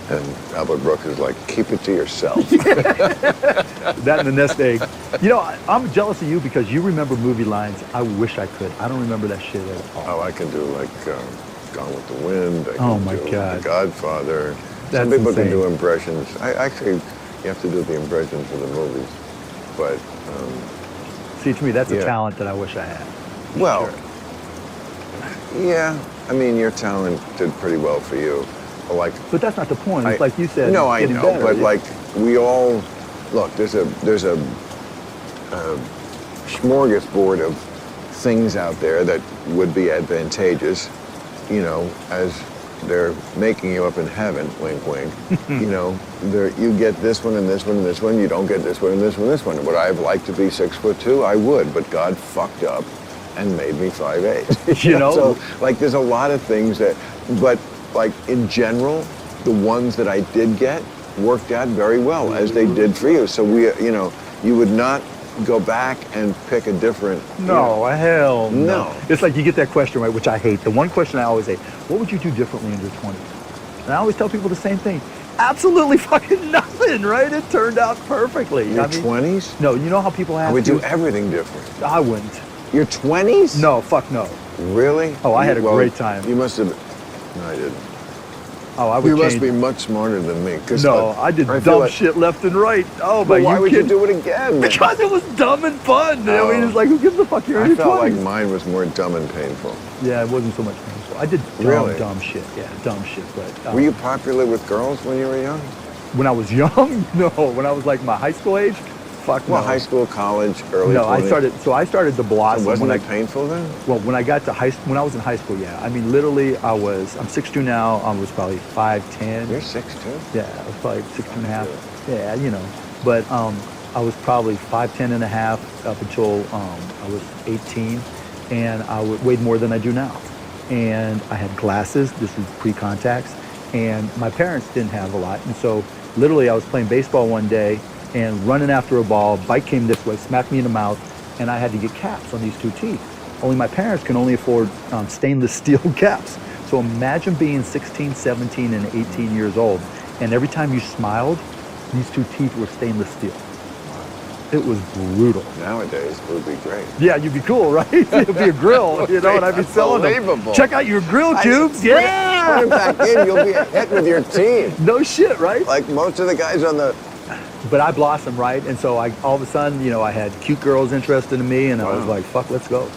And Albert Brooks is like, keep it to yourself.
That and the nest egg. You know, I'm jealous of you because you remember movie lines. I wish I could. I don't remember that shit at all.
Oh, I can do like Gone with the Wind. I can
Oh, my
do
God.
The Godfather.
That's
Some people
insane.
can do impressions. Actually, you have to do the impressions for the movies. But,
See, to me, that's
Yeah.
a talent that I wish I had.
well,
Sure.
yeah. I mean, your talent did pretty well for you. Like,
But that's not the point. It's like you said.
No,
it's
I
getting
know,
better.
but like we all look. There's a smorgasbord of things out there that would be advantageous, you know, as they're making you up in heaven. Wink, wink. You know, you get this one and this one and this one. You don't get this one and this one and this one. Would I have liked to be 6'2"? I would, but God fucked up and made me 5'8".
You know?
So like, there's a lot of things that, but. Like, in general, the ones that I did get worked out very well, as they did for you. So you know, you would not go back and pick a different...
No, hell no.
No.
It's like you get that question, right, which I hate. The one question I always say, what would you do differently in your 20s? And I always tell people the same thing. Absolutely fucking nothing, right? It turned out perfectly.
Your 20s?
No, you know how people have
I would do everything different.
I wouldn't.
Your 20s?
No, fuck no.
Really?
Oh, I had a great time.
You must have... No, I didn't.
Oh, I would
You
change.
must be much smarter than me.
No, I did
feel
dumb
like-
shit left and right. Oh,
But
but
why would
kidding?
you do it again?
Because it was dumb and fun. I mean, it's like, who gives a fuck? You're in
I
your
felt like
20s.
mine was more dumb and painful.
Yeah, it wasn't so much painful. I did
Really?
dumb shit. Yeah, dumb shit. But
Were you popular with girls when you were young?
when I was young, no. When I was like my high school age, fuck
Well,
no.
high school, college, early
No,
20s.
I started to blossom
So wasn't
when
it painful then?
when I got to when I was in high school, yeah. I mean, literally, I'm 6'2" now. I was probably 5'10".
You're 6'2"?
Yeah, I was probably 6'2" and a half. Yeah, you know. But I was probably 5'10" and a half up until I was 18, and I weighed more than I do now. And I had glasses. This was pre-contacts, and my parents didn't have a lot, and so literally I was playing baseball one day and running after a ball. Bike came this way, smacked me in the mouth, and I had to get caps on these two teeth. Only my parents can only afford stainless steel caps. So imagine being 16, 17, and 18 years old, and every time you smiled, these two teeth were stainless steel. It was brutal.
Nowadays, it would be great.
Yeah, you'd be cool, right? It'd be a grill, you know, and I'd be selling them.
Unbelievable.
Check out your grill tubes. Yeah.
Put it back in, you'll be a hit with your team.
No shit, right?
Like most of the guys on the...
But I blossomed, right? And so all of a sudden, you know, I had cute girls interested in me, and I was
Wow.
like, fuck, let's go.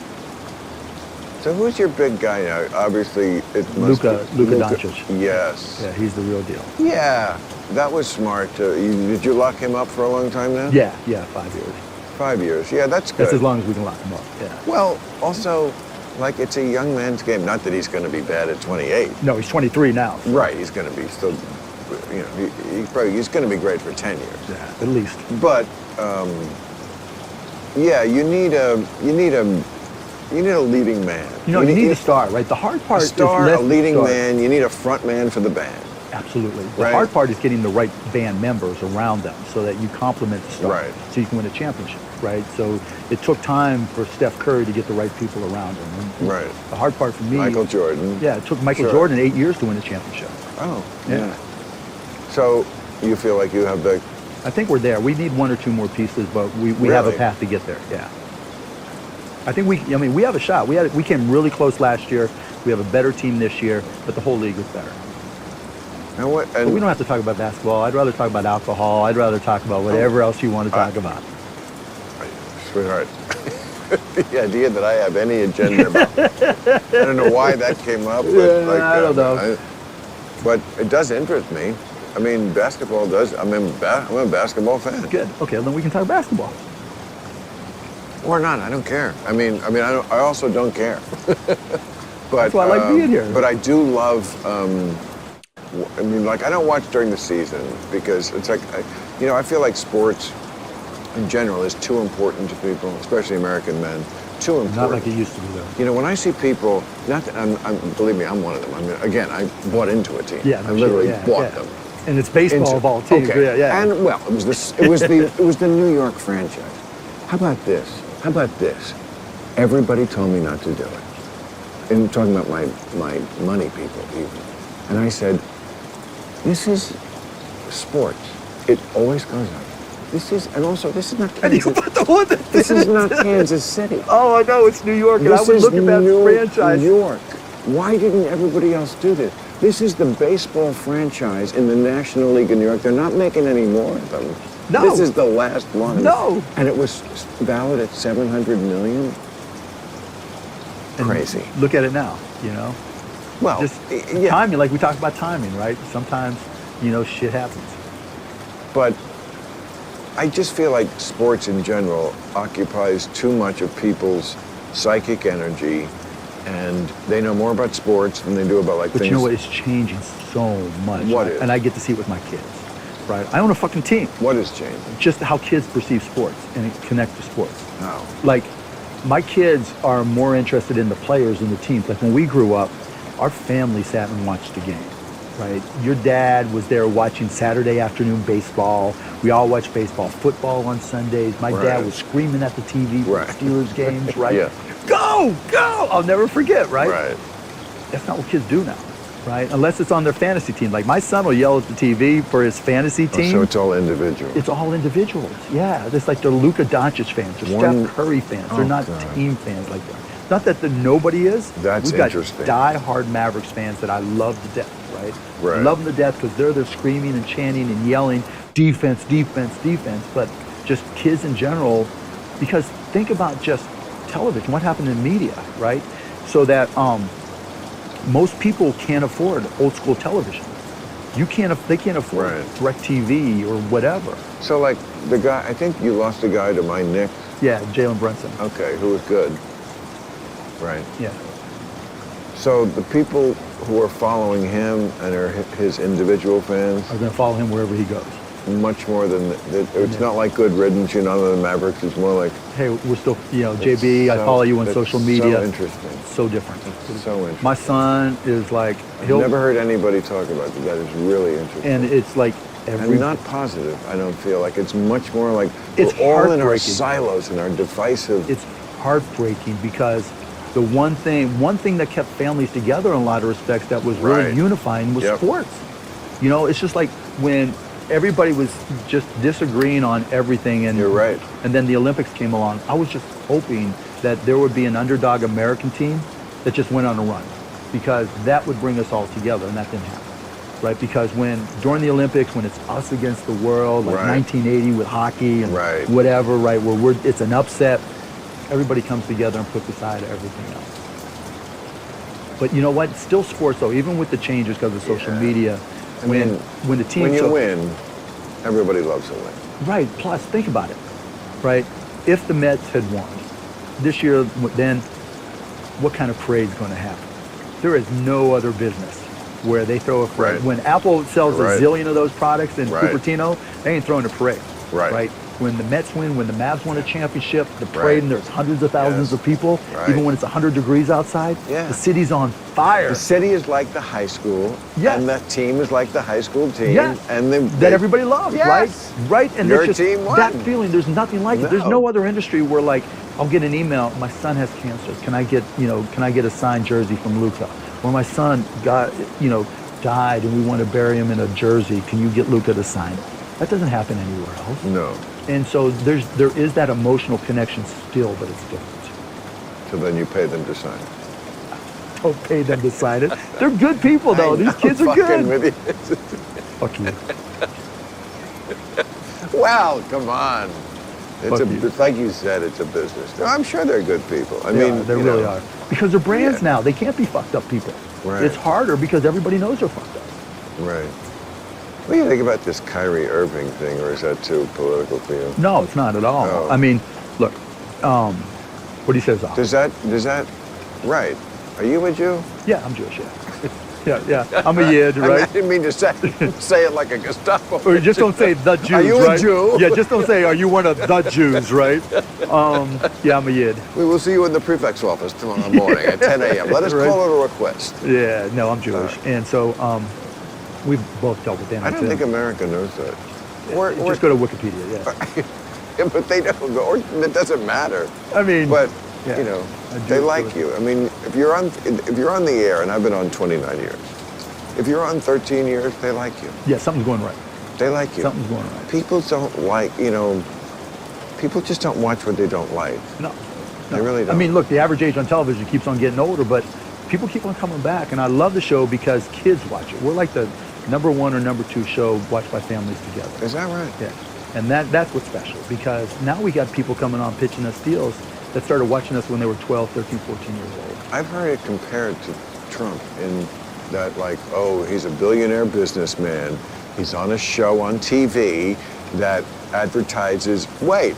So who's your big guy now? Obviously, it must
Luka
be...
Doncic.
Yes.
Yeah, he's the real deal.
Yeah, that was smart. Did you lock him up for a long time now?
Yeah, 5 years.
5 years. Yeah, that's good.
That's as long as we can lock him up, yeah.
Well, also, like, it's a young man's game. Not that he's going to be bad at 28.
No, he's 23 now.
Right, he's going to be still, you know, he's going to be great for 10 years.
Yeah, at least.
But, yeah, you need a leading man.
You know, you need a star, right? The hard part
a star,
is less
a leading
star.
man. You need a front man for the band.
Absolutely. The
Right.
hard part is getting the right band members around them so that you complement the star.
Right.
So you can win a championship, right? So it took time for Steph Curry to get the right people around him. And
Right.
The hard part for me...
Michael Jordan.
Yeah, it took Michael
Sure.
Jordan 8 years to win a championship.
Oh,
Yeah.
So you feel like you have the...
I think we're there. We need one or two more pieces, but we have a
Really?
path to get there, yeah. I think we have a shot. We came really close last year. We have a better team this year, but the whole league is better.
And what?
But
And
we don't have to talk about basketball. I'd rather talk about alcohol. I'd rather talk about whatever else you want to talk about.
Sweetheart, the idea that I have any agenda about, I don't know why that came up. But
Yeah, I don't know.
But it does interest me. I mean, basketball does. I'm a basketball fan.
Good. Okay, then we can talk basketball.
Or not. I don't care. I also don't care. But
That's why I like being here.
But I do love. I don't watch during the season because it's like, I feel like sports in general is too important to people, especially American men. Too important.
Not like it used to be, though.
You know, when I see people, not that believe me, I'm one of them. I bought into a team.
Yeah,
I
no
literally
shit. Yeah,
bought
yeah.
them.
And it's baseball of all teams.
Okay.
Yeah, yeah.
And well, it was the New York franchise. How about this? How about this? Everybody told me not to do it. And talking about my money people even. And I said, this is sports. It always goes up. This is not
And you
Kansas.
put the one that
This is not Kansas City.
Oh, I know, it's New York, and I
This
would
is
look at that franchise.
New York. Why didn't everybody else do this? This is the baseball franchise in the National League in New York. They're not making any more of them.
No.
This is the last one.
No.
And it was valued at $700 million.
And
Crazy.
look at it now, you know?
Well,
Just
yeah.
timing, like we talked about timing, right? Sometimes, you know, shit happens.
But I just feel like sports in general occupies too much of people's psychic energy, and they know more about sports than they do about like
But
things.
you know what? It's changing so much.
What is?
And I get to see it with my kids, right? I own a fucking team.
What is changing?
Just how kids perceive sports and connect to sports.
How?
Like, my kids are more interested in the players than the teams. Like, when we grew up, our family sat and watched the game, right? Your dad was there watching Saturday afternoon baseball. We all watched baseball. Football on Sundays. My
Right.
dad was screaming at the TV for
Right.
Steelers games, right?
Yeah.
Go, go! I'll never forget, right?
Right.
That's not what kids do now, right? Unless it's on their fantasy team. Like, my son will yell at the TV for his fantasy team.
So it's all individual.
It's all individuals, yeah. It's like they're Luka Doncic fans, they're
One-
Steph Curry fans.
Oh,
They're not
God.
team fans like that. Not that nobody is.
That's
We've got
interesting.
die-hard Mavericks fans that I love to death, right?
Right.
Love them to death because they're screaming and chanting and yelling, defense, defense, defense. But just kids in general, because think about just television, what happened in media, right? So that most people can't afford old school television. They can't afford
Right.
DirecTV or whatever.
So like the guy, I think you lost a guy to my Knicks.
Yeah, Jalen Brunson.
Okay, who was good. Right.
Yeah.
So the people who are following him and are his individual fans,
Are going to follow him wherever he goes.
much more than it's not like good riddance, you know, the Mavericks. It's more like
Hey, we're still, you know, JB, I
so-
follow you on
that's
social media.
So interesting.
So different.
So interesting.
My son is like,
I've never heard anybody talk about that. That is really interesting.
and it's like
And not positive, I don't feel like. It's much more like
It's
we're all in our
heartbreaking.
silos and our divisive.
it's heartbreaking because the one thing that kept families together in a lot of respects that was really
Right.
unifying was
Yep.
sports. You know, it's just like when everybody was just disagreeing on everything, and
You're right.
And then the Olympics came along. I was just hoping that there would be an underdog American team that just went on a run, because that would bring us all together, and that didn't happen. Right? Because during the Olympics, when it's us against the world, like
Right.
1980 with hockey and
Right.
whatever, right, where it's an upset, everybody comes together and puts aside everything else. But you know what? Still sports though, even with the changes because of social
Yeah.
media,
I mean,
when the team
when you win, everybody loves to win.
right. Plus, think about it, right? If the Mets had won this year, then what kind of parade's going to happen? There is no other business where they throw a parade.
Right.
When Apple sells
Right.
a zillion of those products in
Right.
Cupertino, they ain't throwing a parade.
Right.
When the Mets win, when the Mavs win a championship, the parade,
Right.
and there's hundreds of thousands
Yes.
of people,
Right.
even when it's 100 degrees outside,
Yeah.
the city's on fire.
The city is like the high school,
Yes.
and that team is like the high school team,
Yes.
and
That everybody loves,
Yes.
right? Right, and
Your
it's just
team won.
that feeling. There's nothing like it. There's
No.
no other industry where, like, I'll get an email. My son has cancer. Can I get a signed jersey from Luca? Or my son died, and we want to bury him in a jersey. Can you get Luca to sign it? That doesn't happen anywhere else.
No.
And so there is that emotional connection still, but it's different.
So then you pay them to sign it.
Don't pay them to sign it. They're good people, though.
I
These
know,
kids are
fucking
good.
with you.
Fuck you.
Well, come on.
Fuck you.
It's like you said, it's a business. I'm sure they're good people. I
They
mean,
are. They
you
really
know,
are. Because they're brands
Yeah.
now. They can't be fucked up people.
Right.
It's harder because everybody knows they're fucked up.
Right. What do you think about this Kyrie Irving thing, or is that too political for you?
No, it's not at all.
Oh.
I mean, look, what he says off.
Does that, right. Are you a Jew?
Yeah, I'm Jewish, yeah. Yeah. I'm a Yid,
I mean, I
right?
didn't mean to say it like a Gestapo.
Or just don't say the Jews,
Are you a
right?
Jew?
Yeah, just don't say, are you one of the Jews, right? Yeah, I'm a Yid.
We will see you in the prefect's office tomorrow morning at 10 a.m. Let us
Right.
call it a request.
Yeah, no, I'm Jewish. And so, We've both dealt with
I don't think America knows that.
Just go to Wikipedia, yeah.
Yeah, but they don't go, or it doesn't matter.
I mean,
But,
yeah,
you know,
I do
they like
with
you. I mean, if you're on the air, and I've been on 29 years, if you're on 13 years, they like you.
Yeah, something's going right.
They like you.
Something's going right.
People don't like, you know, people just don't watch what they don't like.
No.
They really don't.
I mean, look, the average age on television keeps on getting older, but people keep on coming back, and I love the show because kids watch it. We're like the number 1 or number 2 show watched by families together.
Is that right?
Yeah. And that's what's special, because now we got people coming on pitching us deals that started watching us when they were 12, 13, 14 years old.
I've heard it compared to Trump in that, like, oh, he's a billionaire businessman. He's on a show on TV that advertises, wait,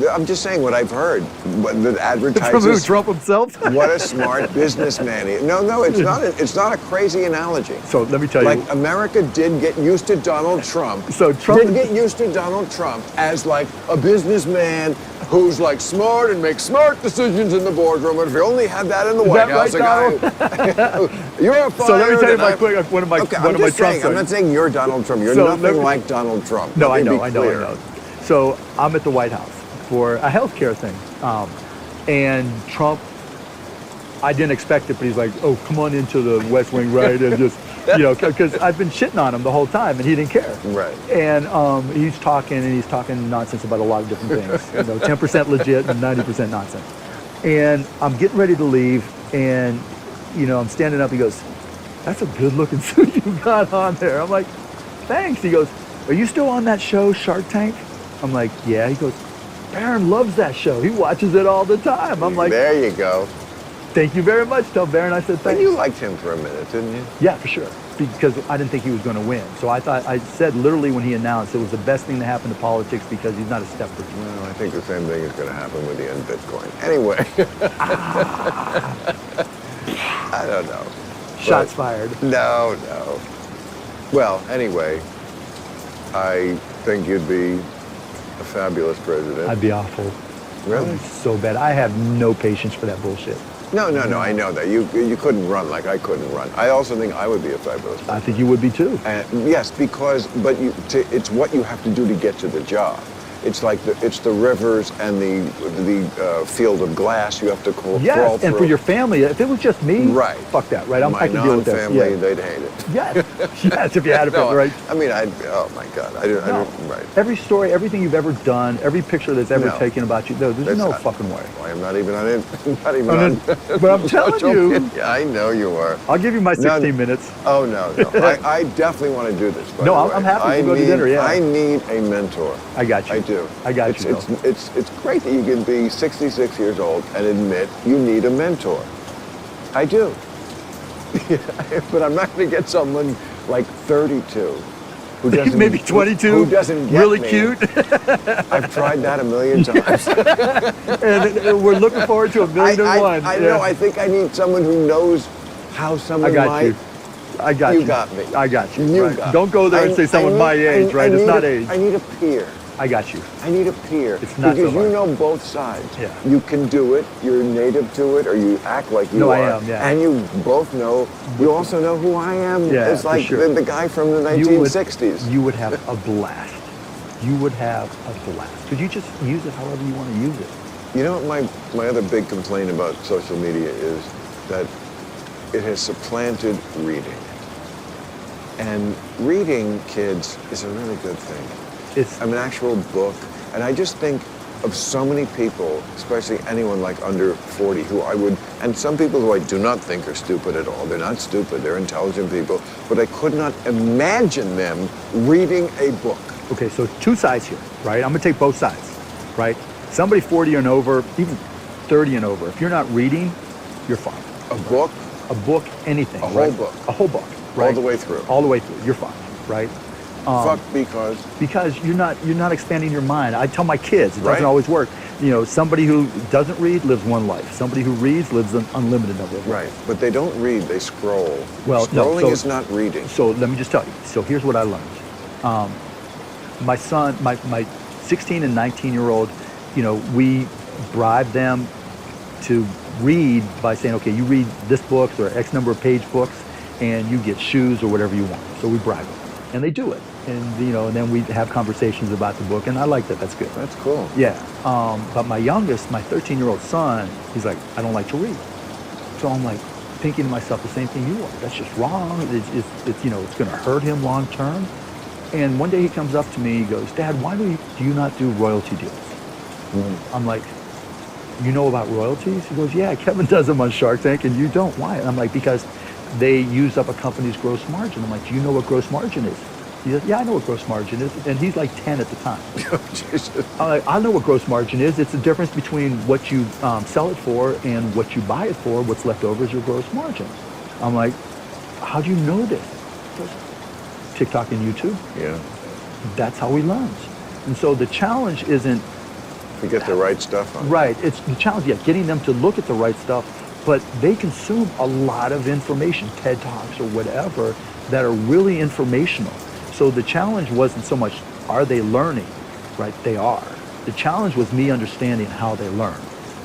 I'm just saying what I've heard, that advertises.
From who, Trump himself?
What a smart businessman he is. No, it's not a crazy analogy.
So let me tell
Like,
you.
America did get used to Donald Trump.
So Trump
did get used to Donald Trump as like a businessman who's like smart and makes smart decisions in the boardroom. And if you only had that in the White House,
right,
you're a fired.
So let me tell you one of my Trump
saying, I'm not saying you're Donald Trump. You're nothing like Donald Trump.
No,
Let me
I
be
know.
clear.
So I'm at the White House for a healthcare thing, and Trump, I didn't expect it, but he's like, oh, come on into the West Wing, right, and just, you know, because I've been shitting on him the whole time, and he didn't care.
Right.
And he's talking nonsense about a lot of different things, you know, 10% legit and 90% nonsense. And I'm getting ready to leave, and, you know, I'm standing up. He goes, that's a good-looking suit you got on there. I'm like, thanks. He goes, are you still on that show, Shark Tank? I'm like, yeah. He goes, Barron loves that show. He watches it all the time. I'm like,
there you go.
Thank you very much. Tell Barron I said thanks.
And you liked him for a minute, didn't you?
Yeah, for sure. Because I didn't think he was going to win. So I said literally when he announced it was the best thing to happen to politics because he's not a stepper.
Well, I think the same thing is going to happen with the end Bitcoin. Anyway. I don't know.
Shots fired.
No. Well, anyway, I think you'd be a fabulous president.
I'd be awful.
Really?
So bad. I have no patience for that bullshit.
No, I know that. You couldn't run like I couldn't run. I also think I would be a fabulous president.
I think you would be too.
Yes, because, it's what you have to do to get to the job. It's like it's the rivers and the field of glass you have to crawl through.
And for your family, if it was just me,
right?
Fuck that, right? I can deal with that.
My non-family, they'd hate it.
Yes, if you had a family, right?
I mean, oh my God, I don't, right.
Every story, everything you've ever done, every picture that's ever taken about you, there's no fucking way.
I'm not even on it. Not even on.
But I'm telling you.
Yeah, I know you are.
I'll give you my 16 minutes.
Oh no. I definitely want to do this. By
no,
the way.
I'm happy to go to dinner. Yeah.
I need a mentor.
I got you.
I do.
I got you.
It's great that you can be 66 years old and admit you need a mentor. I do. But I'm not going to get someone like 32 who doesn't
maybe 22
who doesn't get
really
me.
Cute.
I've tried that a million times.
And we're looking forward to a million and one.
I know. I think I need someone who knows how someone might.
I got you.
You got me.
I got you.
You
right?
got
Don't go there and say someone my age, right? It's not age.
I need a peer.
I got you.
I need a peer.
It's not
because
so hard.
you know both sides.
Yeah.
You can do it. You're native to it, or you act like you
no,
are.
I am. Yeah.
And you both know. You also know who I am.
Yeah,
it's like
for sure.
the guy from the 1960s.
You would have a blast. You would have a blast. Could you just use it however you want to use it?
You know what my other big complaint about social media is that it has supplanted reading. And reading, kids, is a really good thing.
It's
an actual book. And I just think of so many people, especially anyone like under 40, who I would, and some people who I do not think are stupid at all. They're not stupid, they're intelligent people, but I could not imagine them reading a book.
Okay, so two sides here, right? I'm gonna take both sides, right? Somebody 40 and over, even 30 and over, if you're not reading, you're fine.
A book?
A book, anything.
A whole book.
A whole book, right?
All the way through.
All the way through, you're fine, right? Because you're not expanding your mind. I tell my kids, it doesn't always work. You know, somebody who doesn't read lives one life. Somebody who reads lives an unlimited number of lives.
Right, but they don't read, they scroll.
Well,
Scrolling is not reading.
So let me just tell you. So here's what I learned. My son, my 16 and 19-year-old, you know, we bribe them to read by saying, okay, you read this book or X number of page books, and you get shoes or whatever you want. So we bribe them, and they do it. And, you know, and then we have conversations about the book, and I like that. That's good.
That's cool.
Yeah. But my youngest, my 13-year-old son, he's like, I don't like to read. So I'm like thinking to myself the same thing you are. That's just wrong. It's you know, it's going to hurt him long term. And one day he comes up to me, he goes, Dad, why do you not do royalty deals? I'm like, you know about royalties? He goes, yeah, Kevin does them on Shark Tank and you don't. Why? And I'm like, because they use up a company's gross margin. I'm like, do you know what gross margin is? He says, yeah, I know what gross margin is. And he's like 10 at the time. I'm like, I know what gross margin is. It's the difference between what you sell it for and what you buy it for. What's left over is your gross margin. I'm like, how do you know this? He goes, TikTok and YouTube.
Yeah.
That's how he learns. And so the challenge isn't
to get the right stuff on.
Right. It's the challenge, yeah, getting them to look at the right stuff, but they consume a lot of information, TED Talks or whatever, that are really informational. So the challenge wasn't so much, are they learning? Right, they are. The challenge was me understanding how they learn.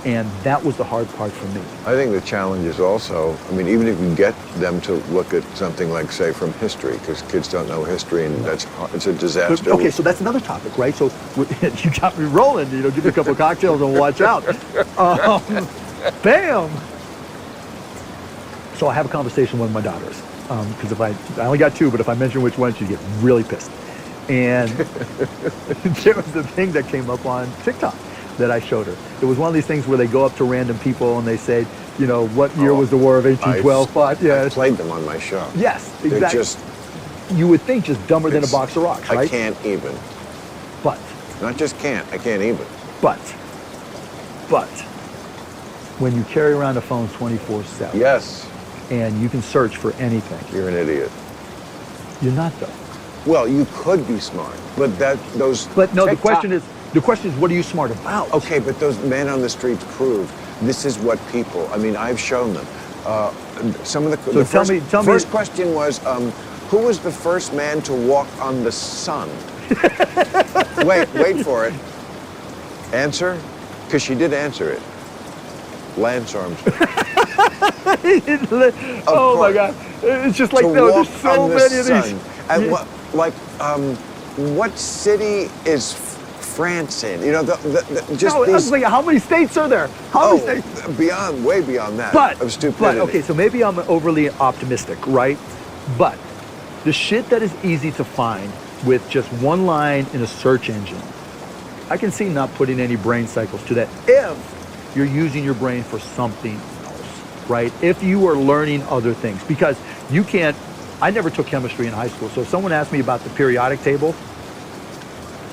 And that was the hard part for me.
I think the challenge is also, I mean, even if you get them to look at something like, say, from history, because kids don't know history, and it's a disaster.
But, okay, so that's another topic, right? So you got me rolling, you know, give me a couple of cocktails and watch out. Bam! So I have a conversation with my daughters, because if I only got two, but if I mention which one, she'd get really pissed. And there was a thing that came up on TikTok that I showed her. It was one of these things where they go up to random people and they say, you know, what year was the War of 1812? Yeah.
I played them on my show.
Yes, exactly.
They're just,
you would think just dumber than a box of rocks, right?
I can't even.
But.
Not just can't, I can't even.
But, when you carry around a phone 24/7.
Yes.
And you can search for anything.
You're an idiot.
You're not, though.
Well, you could be smart, but
But no, the question is, what are you smart about?
Okay, but those men on the streets prove this is what people, I mean, I've shown them. Some of the,
so
the first question was, who was the first man to walk on the sun? Wait for it. Answer? Because she did answer it. Lance Armstrong.
Oh my God. It's just like, no, there's so many of these.
And what city is France in? You know,
I was like, how many states are there? How many states?
Way beyond that of stupidity.
But, okay, so maybe I'm overly optimistic, right? But the shit that is easy to find with just one line in a search engine, I can see not putting any brain cycles to that if you're using your brain for something else, right? If you are learning other things, because you can't, I never took chemistry in high school, so if someone asked me about the periodic table,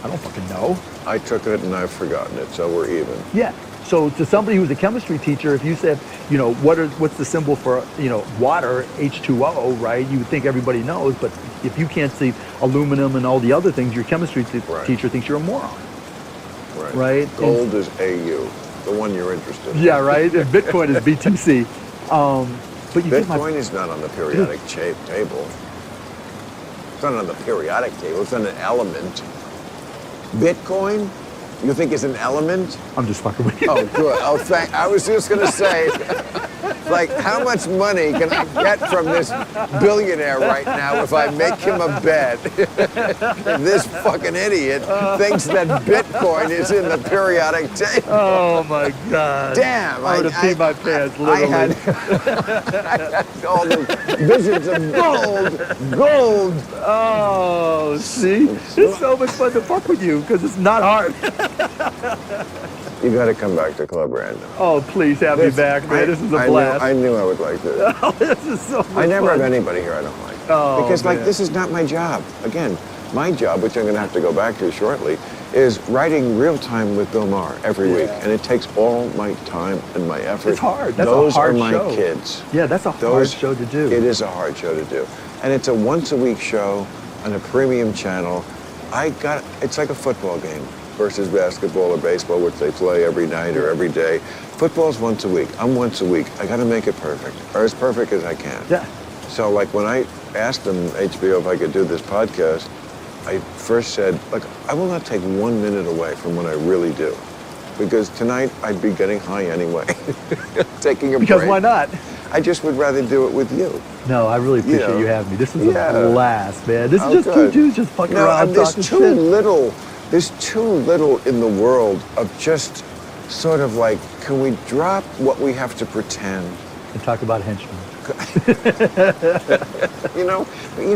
I don't fucking know.
I took it and I've forgotten it, so we're even.
Yeah. So to somebody who's a chemistry teacher, if you said, you know, what's the symbol for, you know, water, H2O, right? You would think everybody knows, but if you can't see aluminum and all the other things, your chemistry teacher thinks you're a moron. Right?
Gold is AU, the one you're interested in.
Yeah, right? And Bitcoin is BTC. But you
Bitcoin is not on the periodic table. It's not on the periodic table. It's on an element. Bitcoin, you think is an element?
I'm just fucking with you.
Oh, good. I was just going to say, like, how much money can I get from this billionaire right now if I make him a bet? This fucking idiot thinks that Bitcoin is in the periodic table.
Oh, my God.
Damn.
I would have peed my pants, literally.
I had all the visions of gold.
Oh, see? It's so much fun to fuck with you because it's not hard.
You got to come back to Club Random.
Oh, please have me back, man. This is a blast.
I knew I would like this.
Oh, this is so much
I never
fun.
have anybody here I don't like.
Oh,
because,
man.
like, this is not my job. Again, my job, which I'm going to have to go back to shortly, is writing Real Time with Bill Maher every week. And it takes all my time and my effort.
It's hard. That's
Those
a hard
are my
show.
kids.
Yeah, that's a hard show to do.
It is a hard show to do. And it's a once-a-week show on a premium channel. It's like a football game versus basketball or baseball, which they play every night or every day. Football's once a week. I'm once a week. I got to make it perfect, or as perfect as I can.
Yeah.
So, like, when I asked them, HBO, if I could do this podcast, I first said, like, I will not take 1 minute away from what I really do. Because tonight I'd be getting high anyway. Taking a break.
Because why not?
I just would rather do it with you.
No, I really appreciate
know.
you having me. This is
Yeah.
a blast, man. This is
Oh,
just two
good.
dudes just fucking
No,
around
there's
talking
too
shit.
little. There's too little in the world of just sort of like, can we drop what we have to pretend?
And talk about henchmen.
You know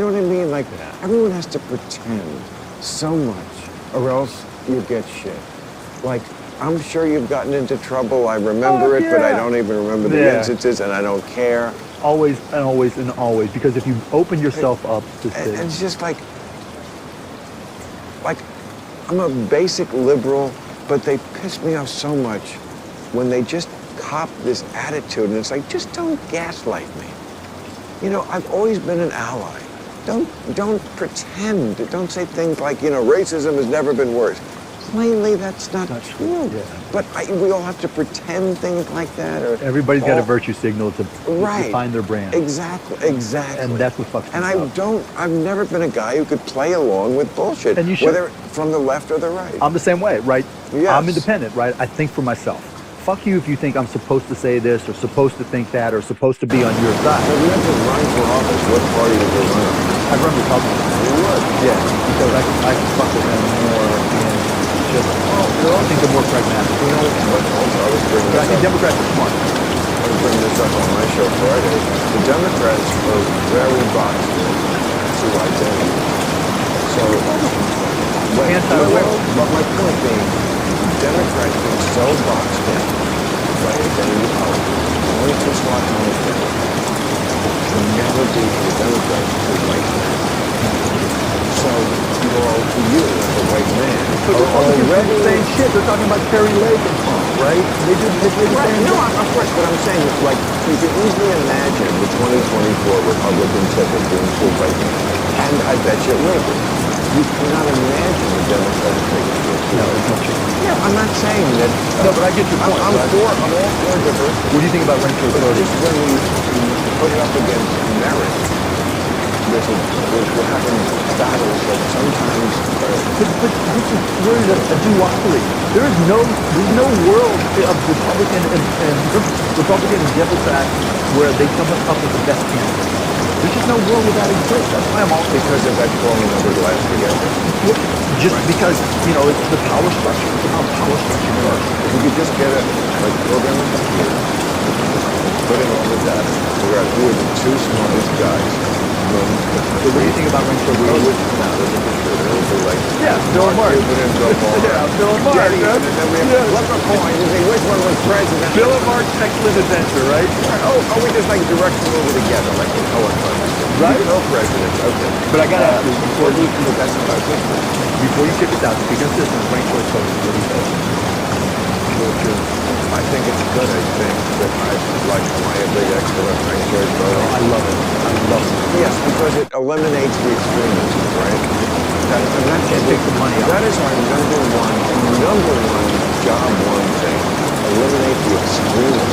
what I mean? Like, everyone has to pretend so much, or else you get shit. Like, I'm sure you've gotten into trouble. I remember it, but I
yeah.
don't even remember the
Yeah.
instances, and I don't care.
Always and always and always. Because if you open yourself up to
And
things,
it's just like, I'm a basic liberal, but they piss me off so much when they just cop this attitude, and it's like, just don't gaslight me. You know, I've always been an ally. Don't pretend. Don't say things like, racism has never been worse. Plainly, that's not true.
Yeah.
But we all have to pretend things like that. Or
everybody's got a virtue signal to
Right.
find their brand.
Exactly.
And that's what fucks
And
me up.
I've never been a guy who could play along with bullshit,
And you should.
whether from the left or the right.
I'm the same way, right?
Yes.
I'm independent, right? I think for myself. Fuck you if you think I'm supposed to say this or supposed to think that or supposed to be on your side.
If you had to run for office, what party would you run?
I run Republican.
You would.
Yeah, because I can fuck with them more and just, I think they're more pragmatic.
You know, but also I was bringing
But I
this
think
up.
Democrats are smart.
I was bringing this up on my show Friday. The Democrats are very boxed in to identity. So, but my point being, Democrats are so boxed in by identity politics. Once the slot comes down, can never be the Democrats who white man. So, you as a white man
But
are
Republicans do
already
the same shit. They're talking about Terry Lake and Trump, right? They do the same
Right,
thing.
no, of course, but I'm saying, like, you can easily imagine the 2024 Republican ticket being pulled right now. And I bet you it will be. You cannot imagine the Democratic ticket being pulled.
No, it's not true.
Yeah, I'm not saying that.
No, but I get your point,
I'm
right?
I'm all for diversity.
What do you think about ranked choice
But
voting?
just when we put it up against merit, we're having battles that sometimes
But this is really a duopoly. There's no world of Republican and Democrat where they come up with the best candidate. There's just no world where that exists. That's why I'm all
because of that falling over glass together.
just because it's the power structure. It's about power structure first.
If we could just get a program of computer, put in all the data, figure out who are the two smartest guys.
So what do you think about ranked choice
We
voting?
would now there's a computer. It would be like
Yeah, Bill and Mark.
Cuban and Bill Maher.
Yeah, Bill and Mark,
Getty,
yeah.
and then we have
Yeah.
to flip a coin and say which one was president.
Bill and Mark's excellent adventure, right?
Oh, we just like direct them over together, like the Cohen brothers.
Right.
No presidents. Okay.
But I gotta ask you before
But that's about it.
you kick us out, speaking of systems, ranked choice voting. What do you say?
I think it's good. I think that am I a big expert on ranked choice voting?
I love it. I love it.
Yes, because it eliminates the extremism, right? And that's
It takes the money out.
That is our number one job, one thing. Eliminate the extremism.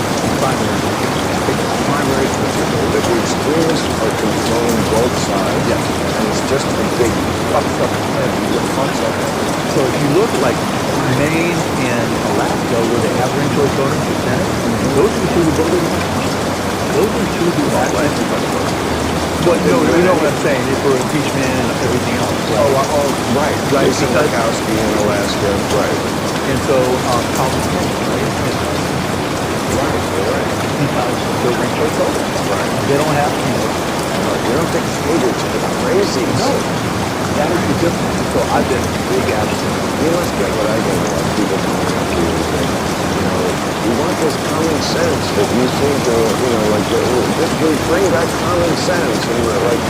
Primary principle that the extremists are controlling both sides.
Yes.
And it's just a big fucks up everywhere. Fucks up everywhere.
So if you look like Maine and Alaska, where they have ranked choice voting for Senate, those are the two who voted against. Those are the two who actually. But no, you know what I'm saying? For impeachment and everything else.
Right.
Right,
Jason
because-
Murkowski in Alaska. Right.
And so Colin Kaepernick, right?
Right. You're right.
Because they're ranked choice voters.
Right.
They don't have to.
You don't think cater to the crazies.
No. That is the difference. So I've been a big advocate.
You must get what I get a lot of people coming up to you and saying, we want this common sense that you seem to, just bring back common sense. And like,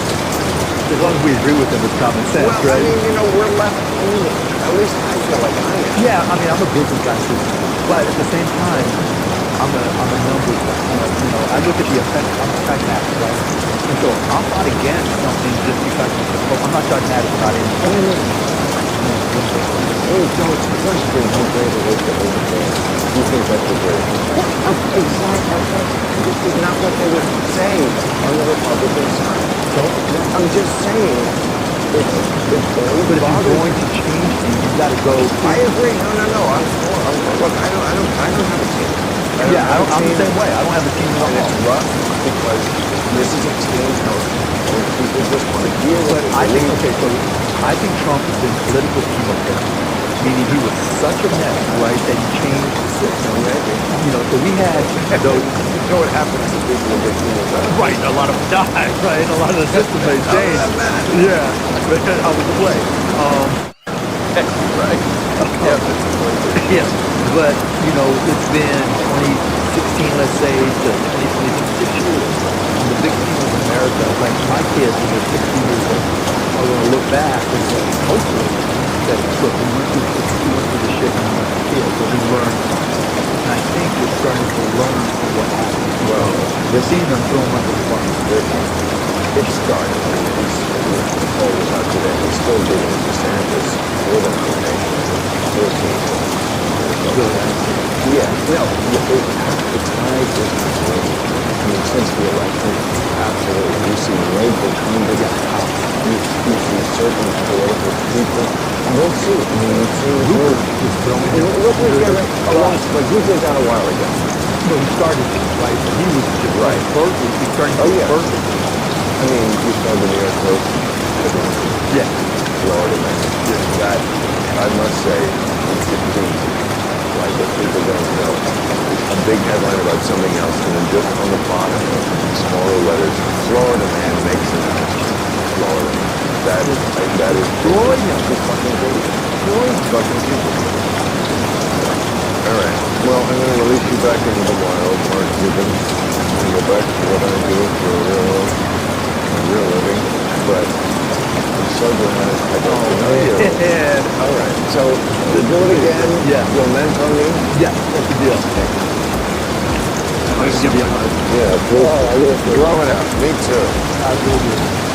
As long as we agree with them, it's common sense,
well,
right?
I mean, we're left only. At least I feel like I am.
Yeah, I mean, I'm a business guy too, but at the same time, I'm a numbers guy. I look at the effect. I'm a pragmatic, right? And so I'm not against something just because I'm not pragmatic about anything.
Don't great it is to overthink. You think that's a great thing. Exactly. This is not what they would say on the Republican side.
So,
I'm just saying, it's very
but if you're
bothersome.
going to change things, you've got to go.
I agree. No. Look, I don't have a team.
Yeah,
have a
I'm the
team,
same way. I don't have a team at
and it's
all.
rough because this is a team house, and people just want to hear what
But
they
I think,
believe.
okay, so I think Trump has been political chemotherapy, meaning he was such a mess, right, that he changed the system. You know, so we had those,
You know what happens to people who get chemotherapy?
right, a lot of them died, right, a lot of the system may
How does
change.
that matter?
Yeah, but how was the play?
Right. Yeah, that's a point.
Yeah, but, you know, it's been 2016, let's say, to 2026 years. And the big thing with America, like my kids, when they're 60 years old, are going to look back and say, hopefully, that, look, we went through the shit when we were kids, but we learned from it. And I think we're starting to learn from what happened.
Well,
We're seeing them throw them under the bus.
it started. The poll was out today. He's still giving DeSantis more than nomination. 14.
Really,
Yeah, no, the tide is changing. I mean, since the election, absolutely. You see major candidates out. You see certain political people. We'll see. I mean, you see
Luke is throwing him.
Look, we get a lot, but he did that a while ago.
No, he started to, right? But he was just
Right.
perfect. He's starting to
Oh,
be
yeah.
perfect.
I mean, you saw the New York Post headline,
Yeah.
Florida man. That, I must say, like what people don't know. A big headline about something else, and then just on the bottom, in smaller letters, Florida man makes announcement. Florida. That is
Florida.
just fucking great. Florida. Fucking people. All right. Well, I'm going to release you back into the wild, Mark Cuban, and go back to what I do for a real living. But I'm so glad I got to know you.
Yeah.
All right. So we'll do it again.
Yeah.
Lament on me.
Yeah, that's the deal.
Yeah, please. Throw it out. Me too.
I will do.